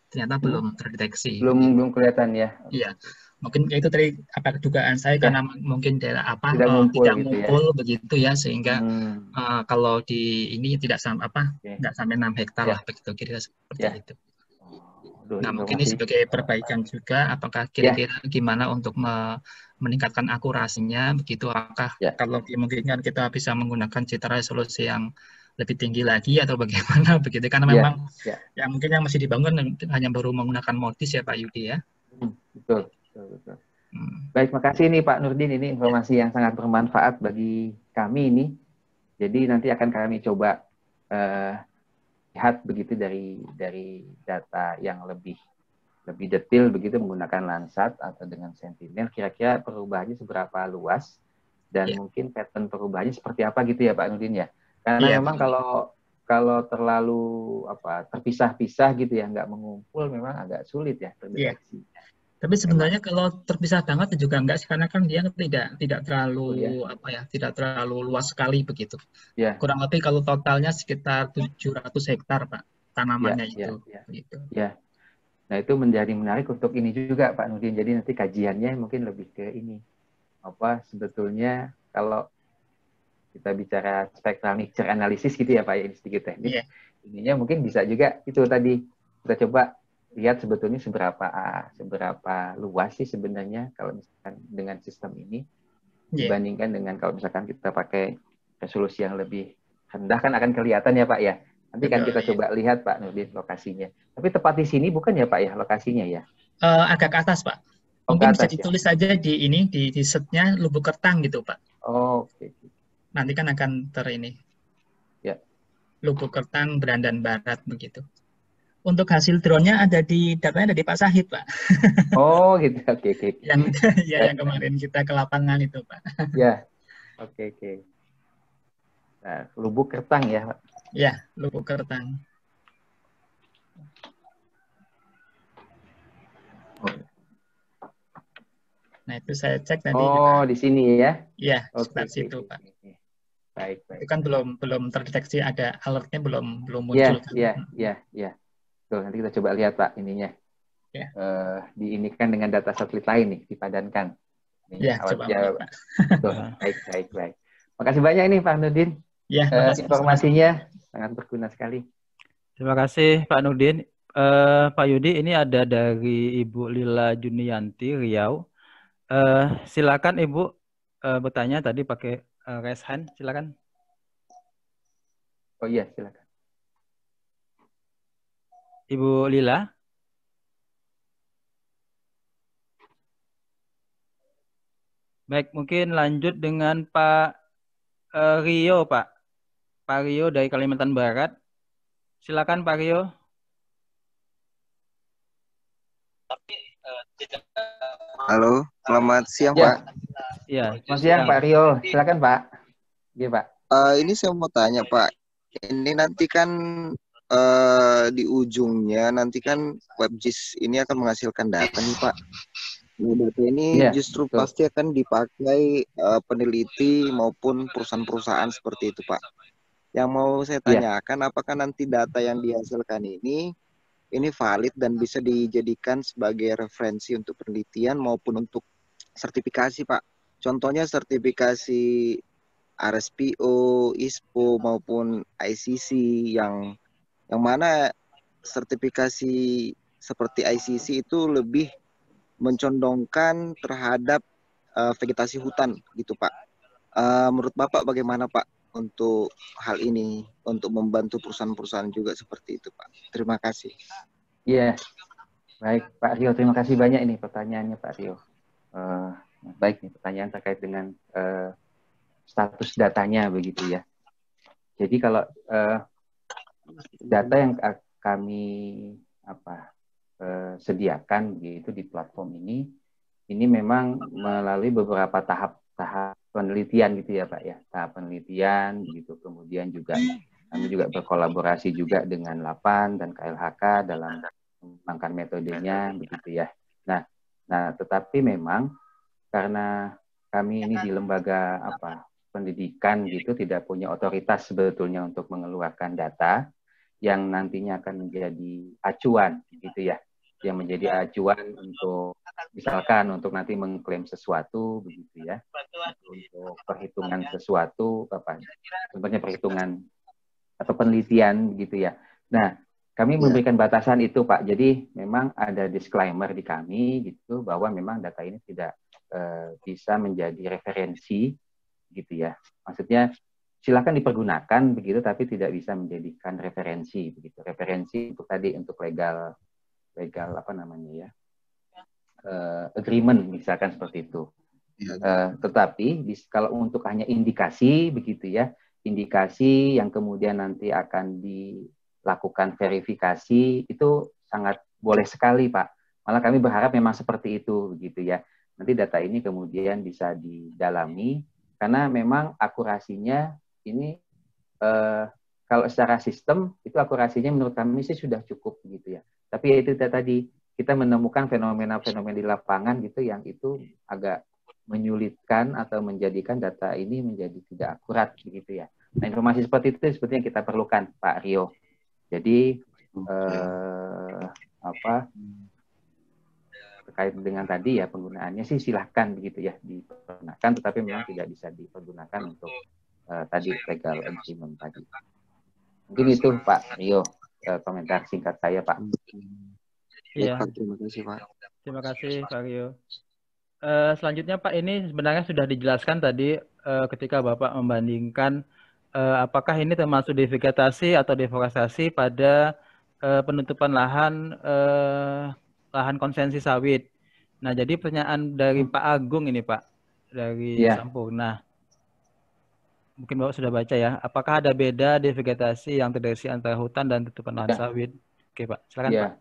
ternyata belum terdeteksi. Belum kelihatan ya. Iya. Mungkin itu tadi dugaan saya karena mungkin daerah tidak ngumpul begitu ya, sehingga kalau di ini tidak nggak sampai 6 hektar lah begitu, kira-kira seperti itu. Nah, mungkin ini sebagai perbaikan juga, apakah kira-kira gimana untuk meningkatkan akurasinya begitu, apakah kalau dimungkinkan kita bisa menggunakan citra resolusi yang lebih tinggi lagi atau bagaimana begitu, karena memang yang mungkin yang masih dibangun hanya baru menggunakan modis ya Pak Yudi ya. Betul. Baik, makasih nih Pak Nurdin. Ini informasi yang sangat bermanfaat bagi kami ini. Jadi nanti akan kami coba lihat begitu dari data yang lebih detail begitu menggunakan Landsat atau dengan Sentinel. Kira-kira perubahannya seberapa luas dan mungkin pattern perubahannya seperti apa gitu ya Pak Nurdin ya. Karena memang kalau terlalu terpisah-pisah gitu ya, nggak mengumpul, memang agak sulit ya terdeteksi. Tapi sebenarnya kalau terpisah banget juga enggak sih, karena kan dia tidak terlalu tidak terlalu luas sekali begitu. Kurang lebih kalau totalnya sekitar 700 hektar Pak tanamannya itu. Gitu. Nah itu menjadi menarik untuk ini juga Pak Nurdin. Jadi nanti kajiannya mungkin lebih ke ini. Sebetulnya kalau kita bicara spectral mixture analysis gitu ya Pak, ini sedikit teknis. Ininya mungkin bisa juga itu tadi kita coba lihat sebetulnya seberapa luas sih sebenarnya kalau misalkan dengan sistem ini dibandingkan dengan kalau misalkan kita pakai resolusi yang lebih rendah, kan akan kelihatan ya Pak ya. Nanti kan kita coba lihat Pak Nurdin lokasinya. Tapi tepat di sini bukan ya Pak ya lokasinya ya? Agak ke atas Pak. Mungkin bisa ditulis saja di setnya Lubuk Kertang gitu Pak. Oke. Nanti kan akan ini. Ya. Lubuk Kertang, Berandan Barat begitu. Untuk hasil drone-nya datanya ada di Pak Sahid, Pak. Oh, gitu. Oke. Yang kemarin kita ke lapangan itu, Pak. Ya. Oke. Nah, Lubuk Kertang ya, Pak. Ya, Lubuk Kertang. Nah, itu saya cek tadi. Oh, di sini ya? Iya, sekitar situ, Pak. Baik. Itu kan belum terdeteksi, ada alertnya belum muncul. Iya. Tuh, nanti kita coba lihat Pak ininya. Diinikan dengan data satelit lain nih, dipadankan. Iya, coba Pak. Tuh, baik. Makasih banyak nih Pak Nurdin. Ya, informasinya sangat berguna sekali. Terima kasih Pak Nurdin. Pak Yudi, ini ada dari Ibu Lila Junianti Riau. Silakan Ibu bertanya tadi pakai raise hand, silakan. Oh iya, silakan. Ibu Lila. Baik, mungkin lanjut dengan Pak Rio, Pak. Pak Rio dari Kalimantan Barat. Silakan Pak Rio. Halo, selamat siang ya. Pak. Iya, selamat siang Pak Rio. Silakan Pak. Iya Pak. Ini saya mau tanya Pak. Ini nanti kan di ujungnya nanti kan WebGIS ini akan menghasilkan data nih Pak. Data ini justru pasti akan dipakai peneliti maupun perusahaan-perusahaan seperti itu Pak. Yang mau saya tanyakan, apakah nanti data yang dihasilkan ini valid dan bisa dijadikan sebagai referensi untuk penelitian maupun untuk sertifikasi Pak. Contohnya sertifikasi RSPO, ISPO maupun ICC yang mana sertifikasi seperti ICC itu lebih mencondongkan terhadap vegetasi hutan gitu Pak. Menurut Bapak bagaimana Pak untuk hal ini, untuk membantu perusahaan-perusahaan juga seperti itu Pak? Terima kasih. Iya, baik Pak Rio, terima kasih banyak ini pertanyaannya Pak Rio. Baik nih pertanyaan terkait dengan status datanya begitu ya. Jadi kalau data yang kami sediakan begitu di platform ini memang melalui beberapa tahap penelitian gitu ya Pak ya, tahap penelitian begitu. Kemudian juga kami juga berkolaborasi juga dengan LAPAN dan KLHK dalam mengembangkan metodenya begitu ya. Nah tetapi memang karena kami ini di lembaga pendidikan gitu tidak punya otoritas sebetulnya untuk mengeluarkan data yang nantinya akan menjadi acuan gitu ya, yang menjadi acuan untuk misalkan untuk nanti mengklaim sesuatu begitu ya, untuk perhitungan sesuatu sebenarnya perhitungan atau penelitian begitu ya. Nah kami memberikan batasan itu Pak, jadi memang ada disclaimer di kami gitu bahwa memang data ini tidak bisa menjadi referensi gitu ya. Maksudnya silakan dipergunakan begitu, tapi tidak bisa menjadikan referensi begitu. Referensi untuk tadi untuk legal agreement misalkan seperti itu. Tetapi kalau untuk hanya indikasi begitu ya, indikasi yang kemudian nanti akan dilakukan verifikasi itu sangat boleh sekali Pak. Malah kami berharap memang seperti itu begitu ya. Nanti data ini kemudian bisa didalami karena memang akurasinya ini kalau secara sistem itu akurasinya menurut kami sih sudah cukup gitu ya. Tapi itu tadi kita menemukan fenomena-fenomena di lapangan gitu yang itu agak menyulitkan atau menjadikan data ini menjadi tidak akurat begitu ya. Nah, informasi seperti itu seperti yang kita perlukan Pak Rio. Jadi terkait dengan tadi ya penggunaannya sih silahkan begitu ya dipergunakan, tetapi memang tidak bisa dipergunakan untuk tadi legal agreement tadi. Mungkin itu Pak Rio komentar singkat saya Pak. Iya. Terima kasih Pak. Terima kasih Pak Rio. Selanjutnya Pak, ini sebenarnya sudah dijelaskan tadi ketika Bapak membandingkan apakah ini termasuk devegetasi atau deforestasi pada penutupan lahan lahan konsensi sawit. Nah, jadi pertanyaan dari Pak Agung ini Pak, dari Sampurna. Mungkin Bapak sudah baca ya. Apakah ada beda devegetasi yang terdeteksi antara hutan dan tutupan lahan sawit? Oke Pak, silakan Pak.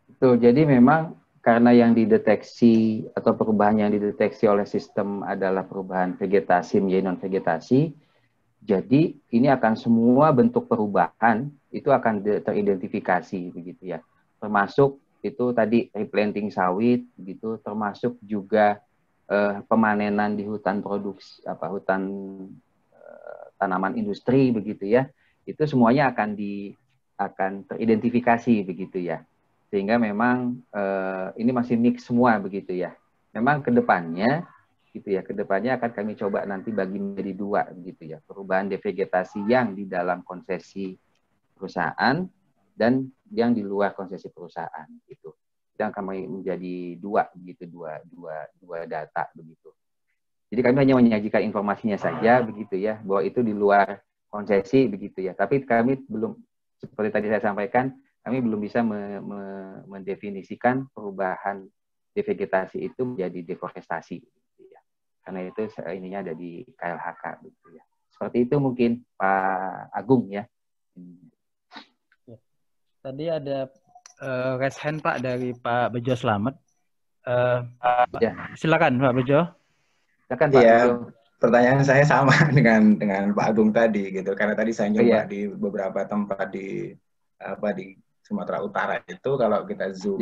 Betul, jadi memang karena yang dideteksi atau perubahan yang dideteksi oleh sistem adalah perubahan vegetasi menjadi non-vegetasi, jadi ini akan semua bentuk perubahan itu akan teridentifikasi begitu ya. Termasuk itu tadi replanting sawit begitu, termasuk juga pemanenan di hutan produksi hutan tanaman industri begitu ya. Itu semuanya akan teridentifikasi begitu ya. Sehingga memang ini masih mix semua begitu ya. Memang kedepannya gitu ya, kedepannya akan kami coba nanti bagi menjadi dua begitu ya, perubahan devegetasi yang di dalam konsesi perusahaan dan yang di luar konsesi perusahaan gitu. Yang kami menjadi dua begitu, dua data begitu. Jadi kami hanya menyajikan informasinya saja begitu ya, bahwa itu di luar konsesi begitu ya. Tapi kami belum, seperti tadi saya sampaikan, kami belum bisa mendefinisikan perubahan devegetasi itu menjadi deforestasi gitu ya. Karena itu ininya ada di KLHK gitu ya. Seperti itu mungkin Pak Agung ya. Tadi ada raise hand Pak dari Pak Bejo Slamet. Silakan Pak Bejo. Silakan Pak Bejo. Pertanyaan saya sama dengan Pak Agung tadi gitu. Karena tadi saya nyoba di beberapa tempat di Sumatera Utara itu, kalau kita zoom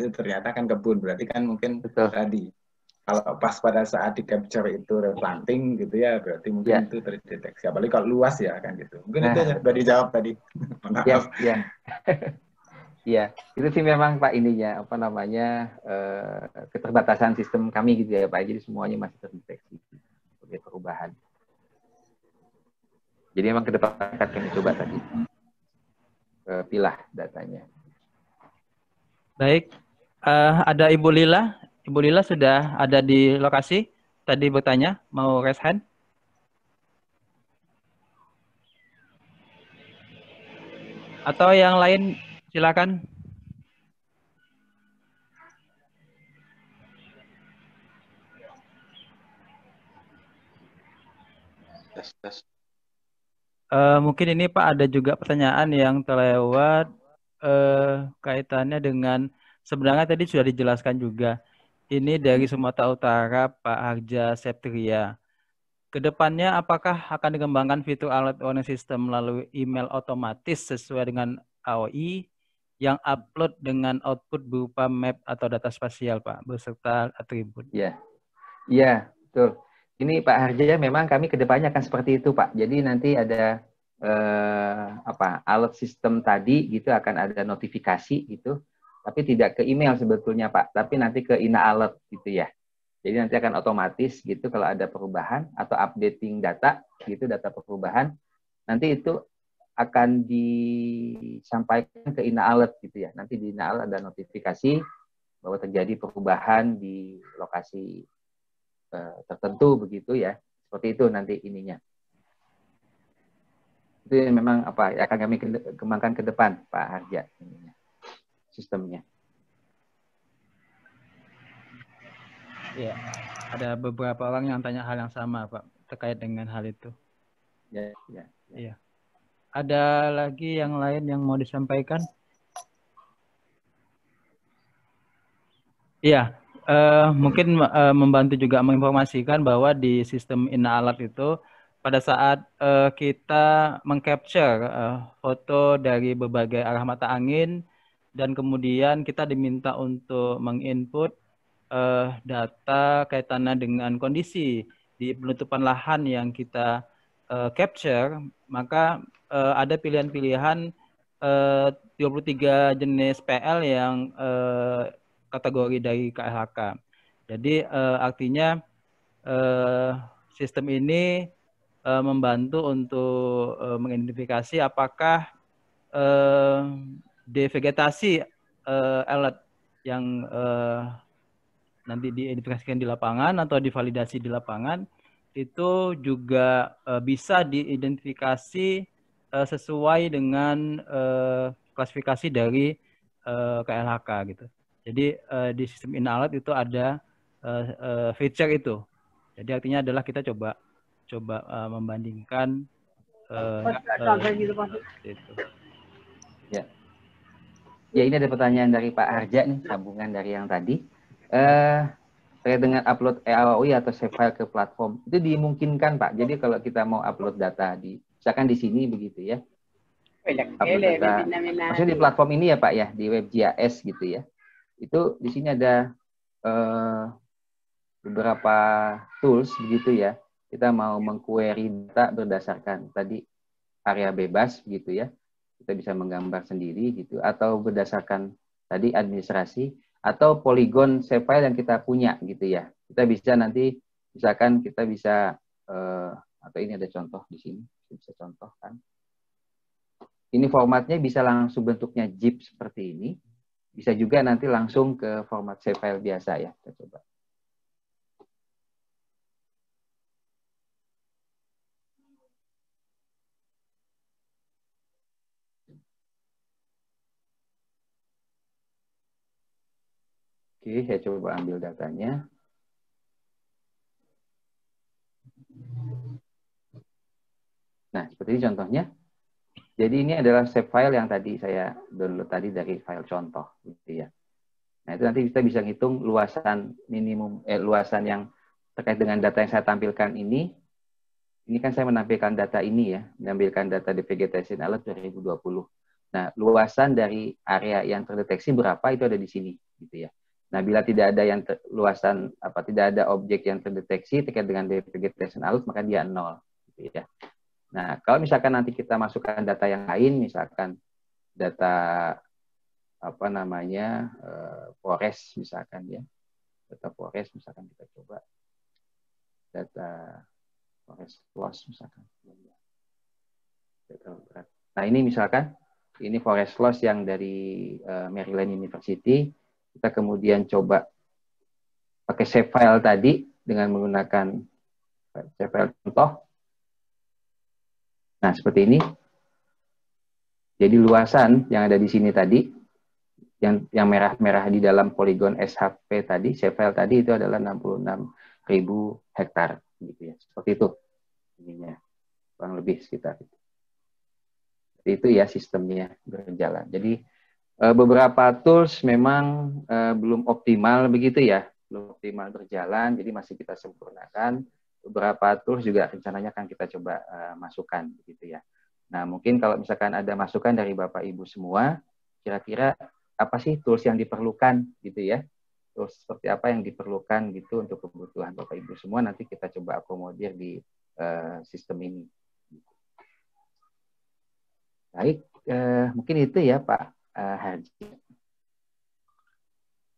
itu ternyata kan kebun, berarti kan mungkin tadi kalau pas pada saat di capture itu replanting gitu ya, berarti mungkin itu terdeteksi. Apalagi kalau luas ya kan gitu. Mungkin itu aja sudah dijawab tadi. Maaf. Iya, itu sih memang Pak ininya keterbatasan sistem kami gitu ya Pak. Jadi semuanya masih terdeteksi sebagai perubahan. Jadi memang ke depan akan kami coba tadi pilah datanya. Baik, ada Ibu Lila. Ibu Lila sudah ada di lokasi. Tadi bertanya, mau raise hand? Atau yang lain, silakan. Mungkin ini Pak ada juga pertanyaan yang terlewat kaitannya dengan, sebenarnya tadi sudah dijelaskan juga. Ini dari Sumatera Utara, Pak Harja Septria. Kedepannya apakah akan dikembangkan fitur alert warning system melalui email otomatis sesuai dengan AOI yang upload dengan output berupa map atau data spasial Pak, beserta atribut? Iya, betul. Ini Pak Harja, memang kami kedepannya akan seperti itu Pak. Jadi nanti ada alert system tadi gitu, akan ada notifikasi gitu, tapi tidak ke email sebetulnya Pak, tapi nanti ke Ina Alert gitu ya. Jadi nanti akan otomatis gitu kalau ada perubahan atau updating data gitu, data perubahan, nanti itu akan disampaikan ke Ina Alert gitu ya. Nanti di Ina Alert ada notifikasi bahwa terjadi perubahan di lokasi tertentu begitu ya. Seperti itu nanti ininya. Itu memang akan kami kembangkan ke depan Pak Harja ininya, sistemnya. Iya, ada beberapa orang yang tanya hal yang sama, Pak, terkait dengan hal itu. Ya, ya, ya. Iya. Ada lagi yang lain yang mau disampaikan? Iya, mungkin membantu juga menginformasikan bahwa di sistem Inaalat itu pada saat kita mengcapture foto dari berbagai arah mata angin dan kemudian kita diminta untuk menginput data kaitannya dengan kondisi di penutupan lahan yang kita capture, maka ada pilihan-pilihan 23 jenis PL yang kategori dari KLHK. Jadi artinya sistem ini membantu untuk mengidentifikasi apakah devegetasi alat yang nanti diidentifikasikan di lapangan atau divalidasi di lapangan itu juga bisa diidentifikasi sesuai dengan klasifikasi dari KLHK gitu. Jadi di sistem Inaalat itu ada feature itu. Jadi artinya adalah kita coba membandingkan itu. Ya. Ya, ini ada pertanyaan dari Pak Harja nih, sambungan dari yang tadi. Terkait dengan upload EAOI atau save file ke platform, itu dimungkinkan Pak. Jadi kalau kita mau upload data misalkan di sini begitu ya, upload data, maksudnya di platform ini ya Pak ya, di WebGIS gitu ya. Itu di sini ada beberapa tools begitu ya. Kita mau mengquery data berdasarkan tadi area bebas gitu ya. Kita bisa menggambar sendiri gitu, atau berdasarkan tadi administrasi, atau poligon save file yang kita punya gitu ya. Kita bisa nanti misalkan kita bisa atau ini ada contoh di sini, bisa contohkan. Ini formatnya bisa langsung bentuknya zip seperti ini. Bisa juga nanti langsung ke format save file biasa ya. Kita coba. Oke, saya coba ambil datanya. Nah, seperti ini contohnya. Jadi ini adalah save file yang tadi saya download tadi dari file contoh, gitu ya. Nah, itu nanti kita bisa ngitung luasan minimum, luasan yang terkait dengan data yang saya tampilkan ini. Ini kan saya menampilkan data ini ya, menampilkan data di vegetation alert 2020. Nah, luasan dari area yang terdeteksi berapa itu ada di sini, gitu ya. Nah, bila tidak ada yang tidak ada objek yang terdeteksi terkait dengan vegetation alert, maka dia 0, gitu ya. Nah, kalau misalkan nanti kita masukkan data yang lain, misalkan data forest misalkan ya, data forest misalkan kita coba data forest loss misalkan. Nah, ini misalkan ini forest loss yang dari Maryland University. Kita kemudian coba pakai save file tadi dengan menggunakan save file contoh. Nah, seperti ini. Jadi luasan yang ada di sini tadi, yang merah-merah di dalam poligon SHP tadi, save file tadi itu adalah 66.000 hektar, gitu ya. Seperti itu, ininya, kurang lebih sekitar itu. Itu ya sistemnya berjalan. Jadi beberapa tools memang belum optimal begitu ya, belum optimal berjalan, jadi masih kita sempurnakan. Beberapa tools juga rencananya akan kita coba masukkan begitu ya. Nah, mungkin kalau misalkan ada masukan dari Bapak Ibu semua, kira-kira apa sih tools yang diperlukan gitu ya? Tools seperti apa yang diperlukan gitu untuk kebutuhan Bapak Ibu semua, nanti kita coba akomodir di sistem ini. Baik, mungkin itu ya Pak Haji.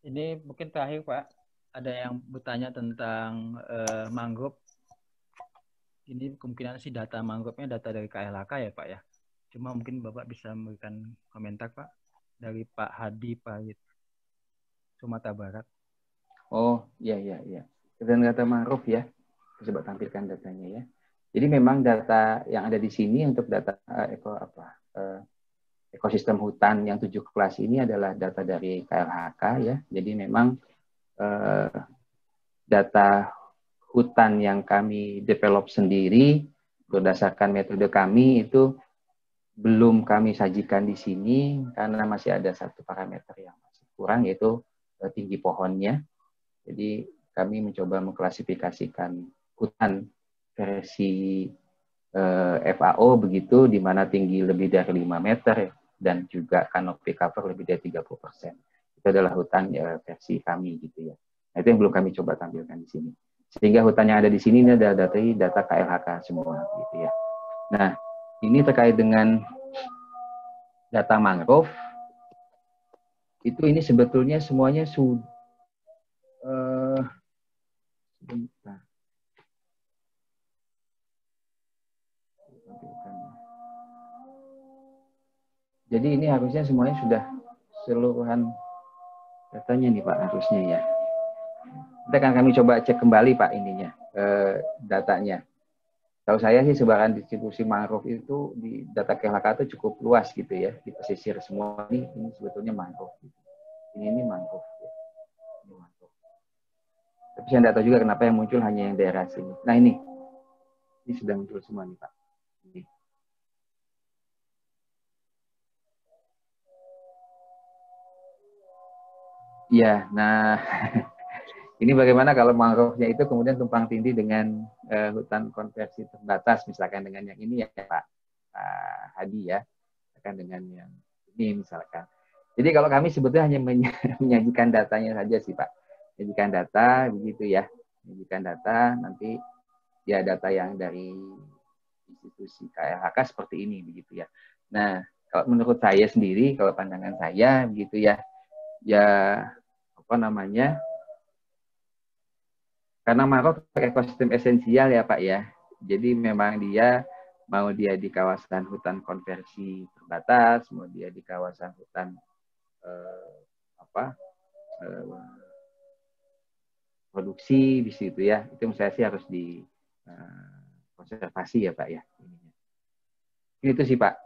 Ini mungkin terakhir Pak, ada yang bertanya tentang mangrove. Ini kemungkinan sih data mangrove-nya data dari KLHK ya Pak ya. Cuma mungkin Bapak bisa memberikan komentar Pak dari Pak Hadi Pahit, Sumatera Barat. Oh iya. Dan data mangrove ya, coba tampilkan datanya ya. Jadi memang data yang ada di sini untuk data ekosistem hutan yang 7 kelas ini adalah data dari KLHK ya. Jadi memang data hutan yang kami develop sendiri berdasarkan metode kami itu belum kami sajikan di sini karena masih ada satu parameter yang masih kurang, yaitu tinggi pohonnya. Jadi kami mencoba mengklasifikasikan hutan versi FAO begitu, di mana tinggi lebih dari 5 meter dan juga canopy cover lebih dari 30%. Itu adalah hutan versi kami gitu ya. Nah, itu yang belum kami coba tampilkan di sini. Sehingga hutan yang ada di sini ini adalah data KLHK semua gitu ya. Nah, ini terkait dengan data mangrove. Ini sebetulnya semuanya sebentar. Jadi ini harusnya semuanya sudah seluruhan datanya nih Pak, harusnya ya. Nanti akan kami coba cek kembali Pak ininya, datanya. Tahu saya sih sebaran distribusi mangrove itu di data KLHK itu cukup luas gitu ya, di pesisir semua ini sebetulnya mangrove. Gitu. Ini mangrove. Ya. Ini mangrove. Tapi saya tidak tahu juga kenapa yang muncul hanya yang daerah sini. Nah ini sudah muncul semua nih Pak. Ini. Ya, nah ini bagaimana kalau mangrove-nya itu kemudian tumpang tindih dengan hutan konversi terbatas, misalkan dengan yang ini ya Pak Hadi ya, misalkan dengan yang ini misalkan. Jadi kalau kami sebetulnya hanya menyajikan datanya saja sih Pak, menyajikan data begitu ya, menyajikan data nanti ya data yang dari institusi KLHK seperti ini begitu ya. Nah kalau menurut saya sendiri, kalau pandangan saya begitu ya, apa namanya? Karena mangrove ekosistem esensial ya Pak ya. Jadi memang dia mau dia di kawasan hutan konversi terbatas, mau dia di kawasan hutan produksi di situ ya. Itu menurut saya sih harus di konservasi ya Pak ya. Itu sih Pak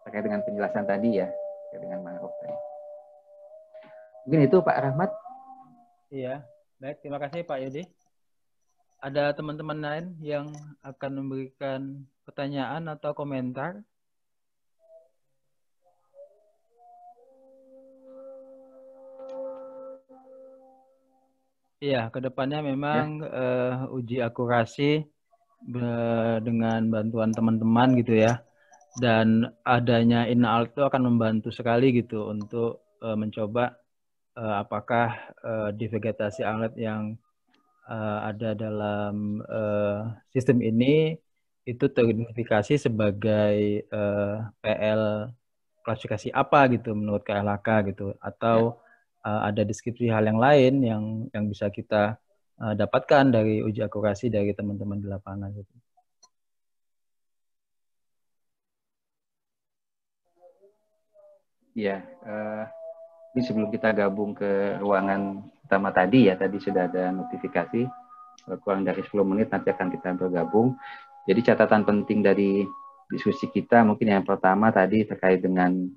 terkait dengan penjelasan tadi ya, terkait dengan mangrove tadi. Mungkin itu Pak Rahmat. Iya. Baik, terima kasih Pak Yudi. Ada teman-teman lain yang akan memberikan pertanyaan atau komentar? Iya, kedepannya memang uji akurasi dengan bantuan teman-teman gitu ya. Dan adanya INAALT itu akan membantu sekali gitu untuk mencoba apakah di vegetasi alat yang ada dalam sistem ini itu teridentifikasi sebagai PL klasifikasi apa gitu menurut KLHK gitu, atau ada deskripsi hal yang lain yang bisa kita dapatkan dari uji akurasi dari teman-teman di lapangan gitu. Ya, ini sebelum kita gabung ke ruangan pertama tadi ya, tadi sudah ada notifikasi, kurang dari 10 menit nanti akan kita bergabung. Jadi catatan penting dari diskusi kita mungkin yang pertama tadi terkait dengan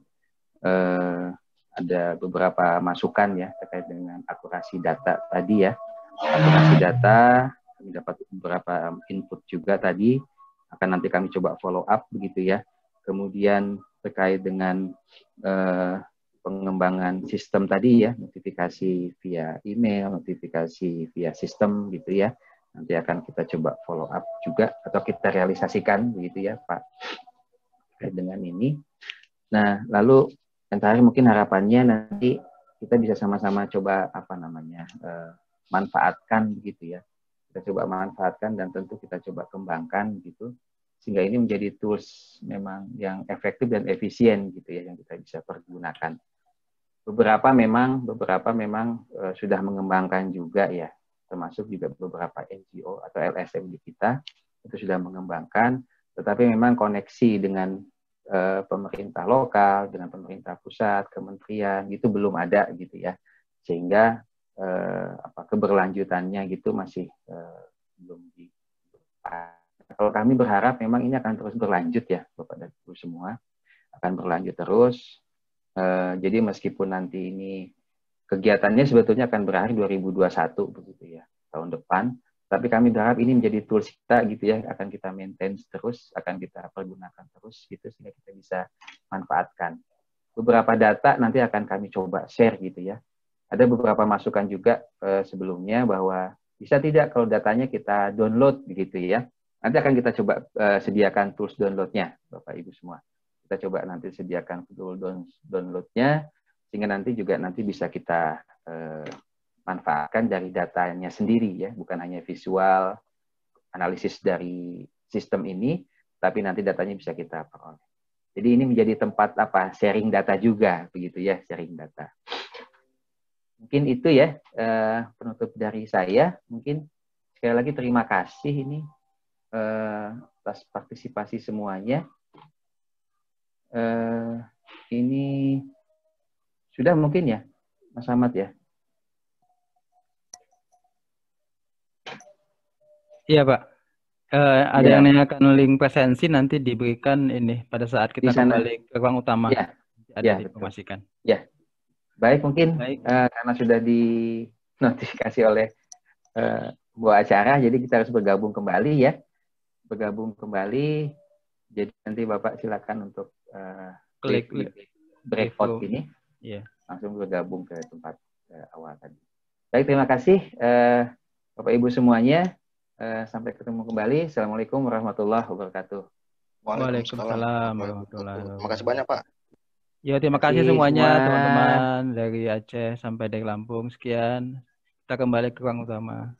ada beberapa masukan ya terkait dengan akurasi data tadi ya. Akurasi data, kami dapat beberapa input juga tadi, akan nanti kami coba follow up begitu ya. Kemudian terkait dengan pengembangan sistem tadi ya, notifikasi via email, notifikasi via sistem gitu ya. Nanti akan kita coba follow up juga atau kita realisasikan begitu ya Pak terkait dengan ini. Nah, lalu yang terakhir mungkin harapannya nanti kita bisa sama-sama coba manfaatkan begitu ya. Kita coba manfaatkan dan tentu kita coba kembangkan gitu. Sehingga ini menjadi tools memang yang efektif dan efisien gitu ya yang kita bisa pergunakan. Beberapa memang sudah mengembangkan juga ya, termasuk juga beberapa NGO atau LSM di kita itu sudah mengembangkan, tetapi memang koneksi dengan pemerintah lokal, dengan pemerintah pusat, kementerian itu belum ada gitu ya, sehingga keberlanjutannya gitu masih belum di. Kalau kami berharap memang ini akan terus berlanjut ya Bapak dan Ibu semua, akan berlanjut terus. Jadi meskipun nanti ini kegiatannya sebetulnya akan berakhir 2021 begitu ya, tahun depan. Tapi kami berharap ini menjadi tools kita gitu ya, akan kita maintain terus, akan kita pergunakan terus gitu sehingga kita bisa manfaatkan. Beberapa data nanti akan kami coba share gitu ya. Ada beberapa masukan juga sebelumnya bahwa bisa tidak kalau datanya kita download begitu ya. Nanti akan kita coba sediakan tools downloadnya, Bapak Ibu semua. Kita coba nanti sediakan tool downloadnya sehingga nanti juga bisa kita manfaatkan dari datanya sendiri ya, bukan hanya visual analisis dari sistem ini, tapi nanti datanya bisa kita peroleh. Jadi ini menjadi tempat sharing data juga begitu ya, sharing data. Mungkin itu ya penutup dari saya. Mungkin sekali lagi terima kasih ini atas partisipasi semuanya. Ini sudah mungkin ya, Mas Ahmad ya. Iya Pak, ada yang nanyakan link presensi nanti diberikan ini pada saat kita kembali ke ruang utama. Ada diinformasikan. Ya, baik mungkin karena sudah dinotifikasi oleh Bu acara, jadi kita harus bergabung kembali ya. Bergabung kembali, jadi nanti Bapak silakan untuk klik breakout ini, langsung bergabung ke tempat awal tadi. Baik, terima kasih Bapak Ibu semuanya. Sampai ketemu kembali. Assalamualaikum warahmatullahi wabarakatuh. Waalaikumsalam warahmatullahi wabarakatuh. Terima kasih banyak Pak. Ya, terima kasih semuanya teman-teman dari Aceh sampai dari Lampung. Sekian. Kita kembali ke ruang utama.